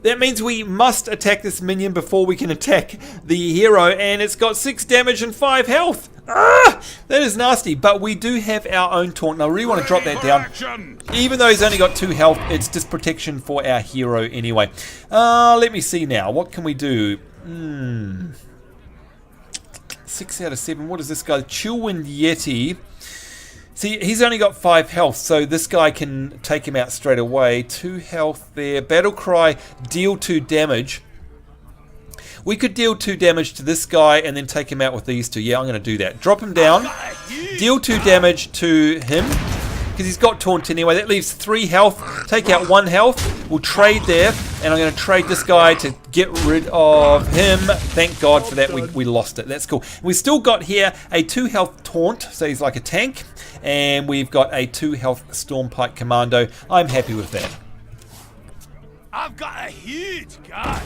That means we must attack this minion before we can attack the hero. And it's got 6 damage and 5 health. Ah! That is nasty. But we do have our own taunt. And I really want to drop that down. Even though he's only got 2 health, it's just protection for our hero anyway. Let me see now. What can we do? 6 out of 7. What is this guy? Chillwind Yeti. See, he's only got 5 health, so this guy can take him out straight away. 2 health there. Battlecry, deal 2 damage. We could deal 2 damage to this guy and then take him out with these 2. Yeah, I'm going to do that. Drop him down. Deal 2 damage to him. Because he's got taunt anyway. That leaves 3 health. Take out 1 health. We'll trade there. And I'm going to trade this guy to get rid of him. Thank God for that. We lost it. That's cool. We still got here a 2 health taunt. So he's like a tank. And we've got a 2 health Stormpike Commando. I'm happy with that. I've got a huge gun.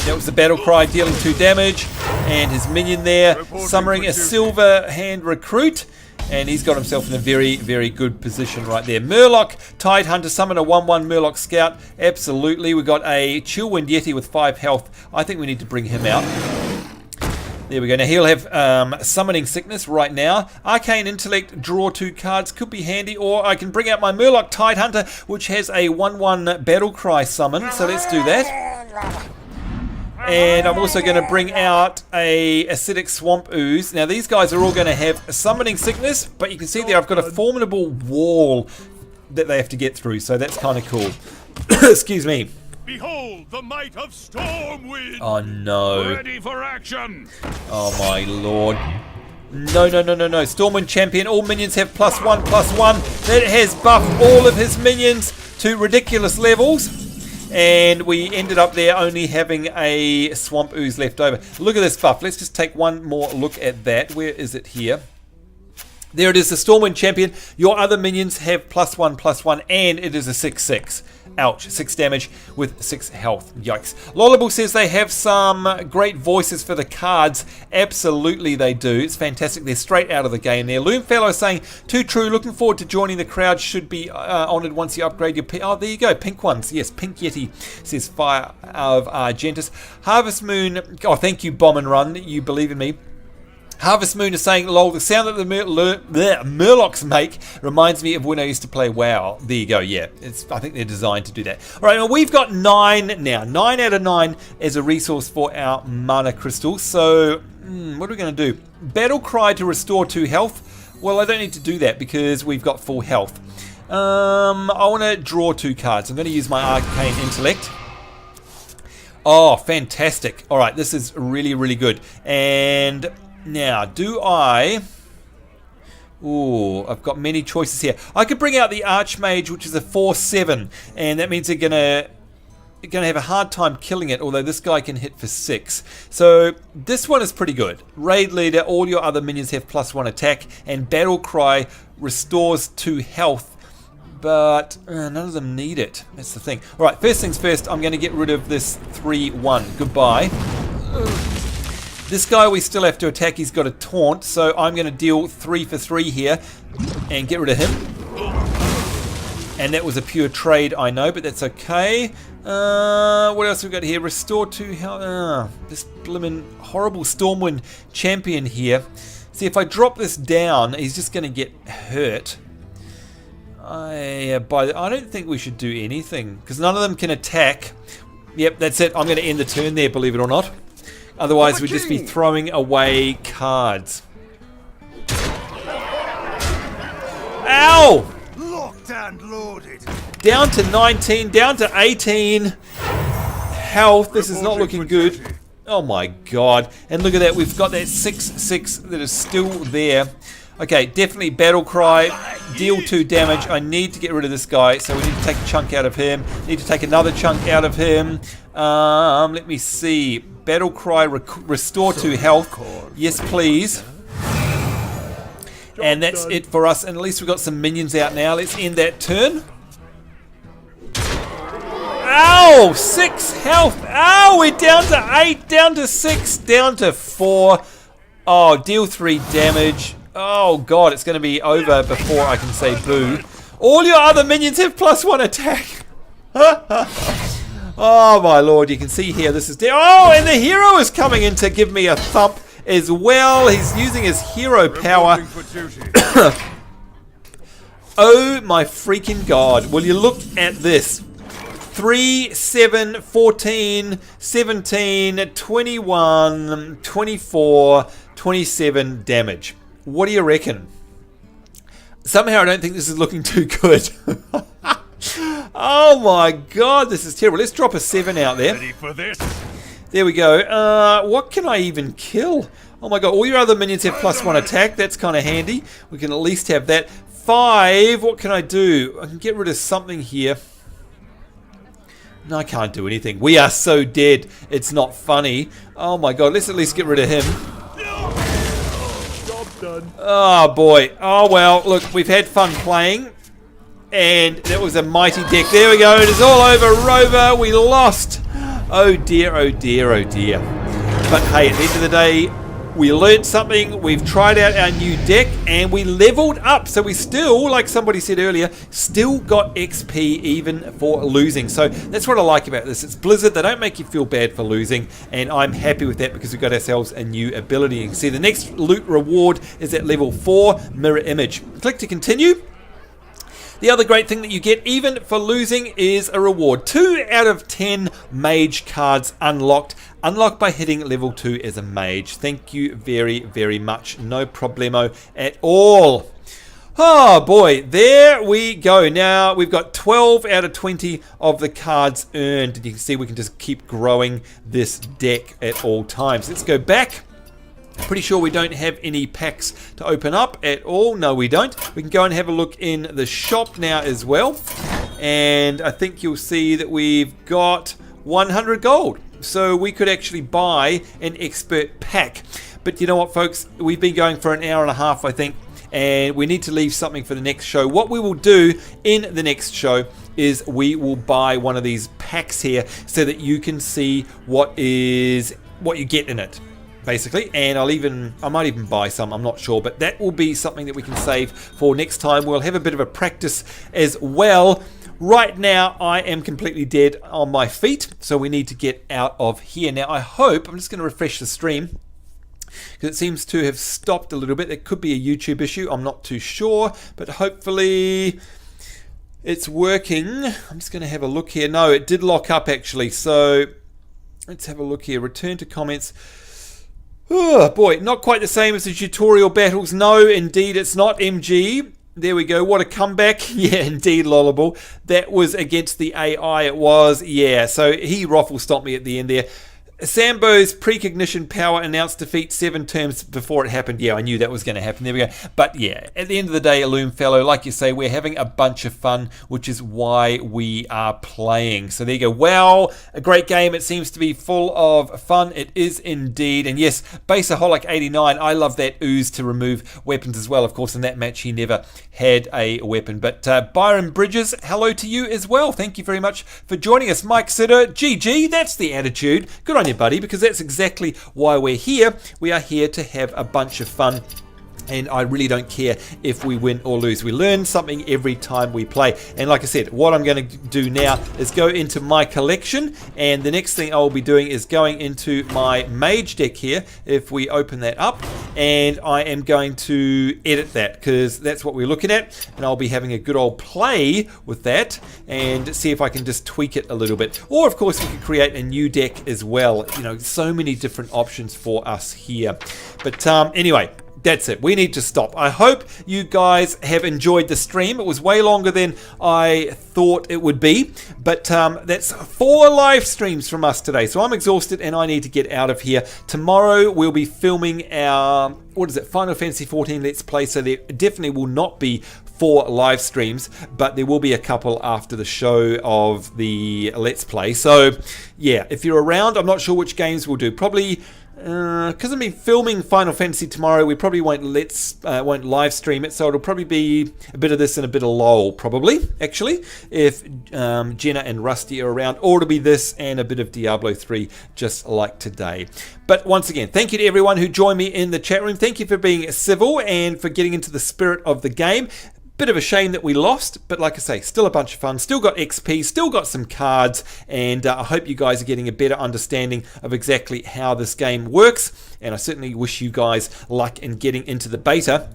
That was the battle cry, dealing 2 damage. And his minion there, summoning a silver hand recruit. And he's got himself in a very, very good position right there. Murloc, Tide Hunter, summon a 1/1 Murloc Scout. Absolutely. We've got a Chillwind Yeti with 5 health. I think we need to bring him out. There we go. Now he'll have Summoning Sickness right now. Arcane Intellect, draw 2 cards. Could be handy. Or I can bring out my Murloc Tide Hunter, which has a 1/1 Battle Cry summon. So let's do that. And I'm also going to bring out a Acidic Swamp Ooze. Now these guys are all going to have a Summoning Sickness, but you can see there I've got a formidable wall that they have to get through, so that's kind of cool. Excuse me. Behold the might of Stormwind. Oh no. Ready for action. Oh my lord. No, no, no, no, no. Stormwind Champion, all minions have +1/+1. That has buffed all of his minions to ridiculous levels. And we ended up there only having a Swamp Ooze left over. Look at this buff. Let's just take one more look at that. Where is it here? There it is, the Stormwind Champion. Your other minions have +1/+1, and it is a 6/6. Ouch, 6 damage with 6 health. Yikes. Lollable says they have some great voices for the cards. Absolutely they do. It's fantastic. They're straight out of the game there. Loomfellow saying, too true. Looking forward to joining the crowd. Should be honoured once you upgrade your... Oh, there you go. Pink ones. Yes, Pink Yeti says Fire of Argentus. Harvest Moon. Oh, thank you, Bomb and Run. You believe in me. Harvest Moon is saying, lol, the sound that the Murlocs make reminds me of when I used to play WoW. There you go, yeah. I think they're designed to do that. Alright, well, we've got 9 now. 9 out of 9 as a resource for our mana crystals. So, what are we going to do? Battle Cry to restore 2 health. Well, I don't need to do that because we've got full health. I want to draw 2 cards. I'm going to use my Arcane Intellect. Oh, fantastic. Alright, this is really, really good. And... now, do I... Ooh, I've got many choices here. I could bring out the Archmage, which is a 4/7, and that means they're gonna have a hard time killing it, although this guy can hit for 6. So, this one is pretty good. Raid Leader, all your other minions have +1 attack, and Battle Cry restores 2 health, but none of them need it. That's the thing. Alright, first things first, I'm going to get rid of this 3/1. Goodbye. This guy we still have to attack. He's got a taunt, so I'm going to deal 3 for 3 here and get rid of him. And that was a pure trade, I know, but that's okay. What else we got here? Restore 2 health. This blimmin' horrible Stormwind Champion here. See, if I drop this down, he's just going to get hurt. I don't think we should do anything because none of them can attack. Yep, that's it. I'm going to end the turn there, believe it or not. Otherwise, we'd just be throwing away cards. Ow! Locked and loaded. Down to 19, down to 18 health. This is not looking good. Oh my god. And look at that, we've got that 6/6 that is still there. Okay, definitely battle cry, deal 2 damage. I need to get rid of this guy, so we need to take a chunk out of him. Need to take another chunk out of him. Let me see. Battle cry, restore 2 health. Yes, please. And that's it for us. And at least we've got some minions out now. Let's end that turn. Ow! 6 health. Ow! We're down to 8, down to 6, down to 4. Oh, deal 3 damage. Oh god, it's going to be over before I can say boo. All your other minions have +1 attack. Oh my lord, you can see here this is... Oh, and the hero is coming in to give me a thump as well. He's using his hero power. Oh my freaking god. Will you look at this? 3, 7, 14, 17, 21, 24, 27 damage. What do you reckon? Somehow I don't think this is looking too good. Oh my god, this is terrible. Let's drop a 7 out there. Ready for this? There we go. What can I even kill? Oh my god, all your other minions have +1 attack. That's kind of handy. We can at least have that. 5, what can I do? I can get rid of something here. No, I can't do anything. We are so dead. It's not funny. Oh my god, let's at least get rid of him. Oh boy. Oh well, look, we've had fun playing. And that was a mighty deck. There we go. It is all over. Rover. We lost. Oh dear, oh dear, oh dear. But hey, at the end of the day, we learned something. We've tried out our new deck and we leveled up. So we still, like somebody said earlier, still got XP even for losing. So that's what I like about this. It's Blizzard. They don't make you feel bad for losing. And I'm happy with that because we've got ourselves a new ability. You can see the next loot reward is at level 4, Mirror Image. Click to continue. The other great thing that you get, even for losing, is a reward. 2 out of 10 mage cards unlocked. Unlocked by hitting level 2 as a mage. Thank you very, very much. No problemo at all. Oh boy, there we go. Now we've got 12 out of 20 of the cards earned. And you can see we can just keep growing this deck at all times. Let's go back. Pretty sure we don't have any packs to open up at all. No, we don't. We can go and have a look in the shop now as well. And I think you'll see that we've got 100 gold. So we could actually buy an expert pack. But you know what, folks? We've been going for an hour and a half, I think. And we need to leave something for the next show. What we will do in the next show is we will buy one of these packs here so that you can see what you get in it, basically. And I might even buy some, I'm not sure, but that will be something that we can save for next time. We'll have a bit of a practice as well. Right now I am completely dead on my feet, so we need to get out of here. Now I hope, I'm just going to refresh the stream because it seems to have stopped a little bit. It could be a YouTube issue, I'm not too sure, but hopefully it's working. I'm just going to have a look here. No, it did lock up actually, so let's have a look here. Return to comments. Oh boy, not quite the same as the tutorial battles. No, indeed it's not, MG. There we go, what a comeback. Yeah, indeed, Lollable. That was against the AI, it was. Yeah, so he raffle stomped me at the end there. Sambonz precognition power announced defeat 7 turns before it happened. Yeah, I knew that was going to happen. There we go. But yeah, at the end of the day, Illume Fellow, like you say, we're having a bunch of fun, which is why we are playing. So there you go. Wow, a great game. It seems to be full of fun. It is indeed. And yes, Baseaholic 89, I love that ooze to remove weapons as well. Of course, in that match, he never had a weapon. But Byron Bridges, hello to you as well. Thank you very much for joining us. Mike Sitter, GG, that's the attitude. Good on you, buddy, because that's exactly why we're here. We are here to have a bunch of fun. And I really don't care if we win or lose. We learn something every time we play. And like I said, what I'm going to do now is go into my collection. And the next thing I'll be doing is going into my mage deck here. If we open that up. And I am going to edit that because that's what we're looking at. And I'll be having a good old play with that. And see if I can just tweak it a little bit. Or of course we could create a new deck as well. You know, so many different options for us here. But anyway. That's it. We need to stop. I hope you guys have enjoyed the stream. It was way longer than I thought it would be. But that's 4 live streams from us today. So I'm exhausted and I need to get out of here. Tomorrow we'll be filming our, what is it, Final Fantasy 14 Let's Play. So there definitely will not be 4 live streams, but there will be a couple after the show of the Let's Play. So yeah, if you're around, I'm not sure which games we'll do. Probably because I've been filming Final Fantasy tomorrow, we probably won't live stream it, so it'll probably be a bit of this and a bit of LOL, probably, actually, if Jenna and Rusty are around, or it'll be this and a bit of Diablo 3, just like today. But once again, thank you to everyone who joined me in the chat room. Thank you for being civil and for getting into the spirit of the game. Bit of a shame that we lost, but like I say, still a bunch of fun, still got XP, still got some cards, and I hope you guys are getting a better understanding of exactly how this game works, and I certainly wish you guys luck in getting into the beta.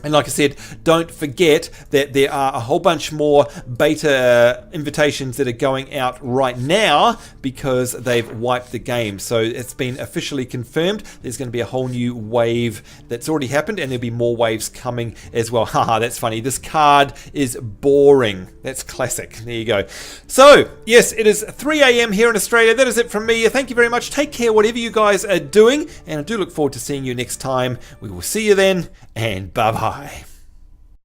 And like I said, don't forget that there are a whole bunch more beta invitations that are going out right now because they've wiped the game. So it's been officially confirmed. There's going to be a whole new wave that's already happened, and there'll be more waves coming as well. Haha, that's funny. This card is boring. That's classic. There you go. So, yes, it is 3 a.m. here in Australia. That is it from me. Thank you very much. Take care, whatever you guys are doing. And I do look forward to seeing you next time. We will see you then, and bye-bye.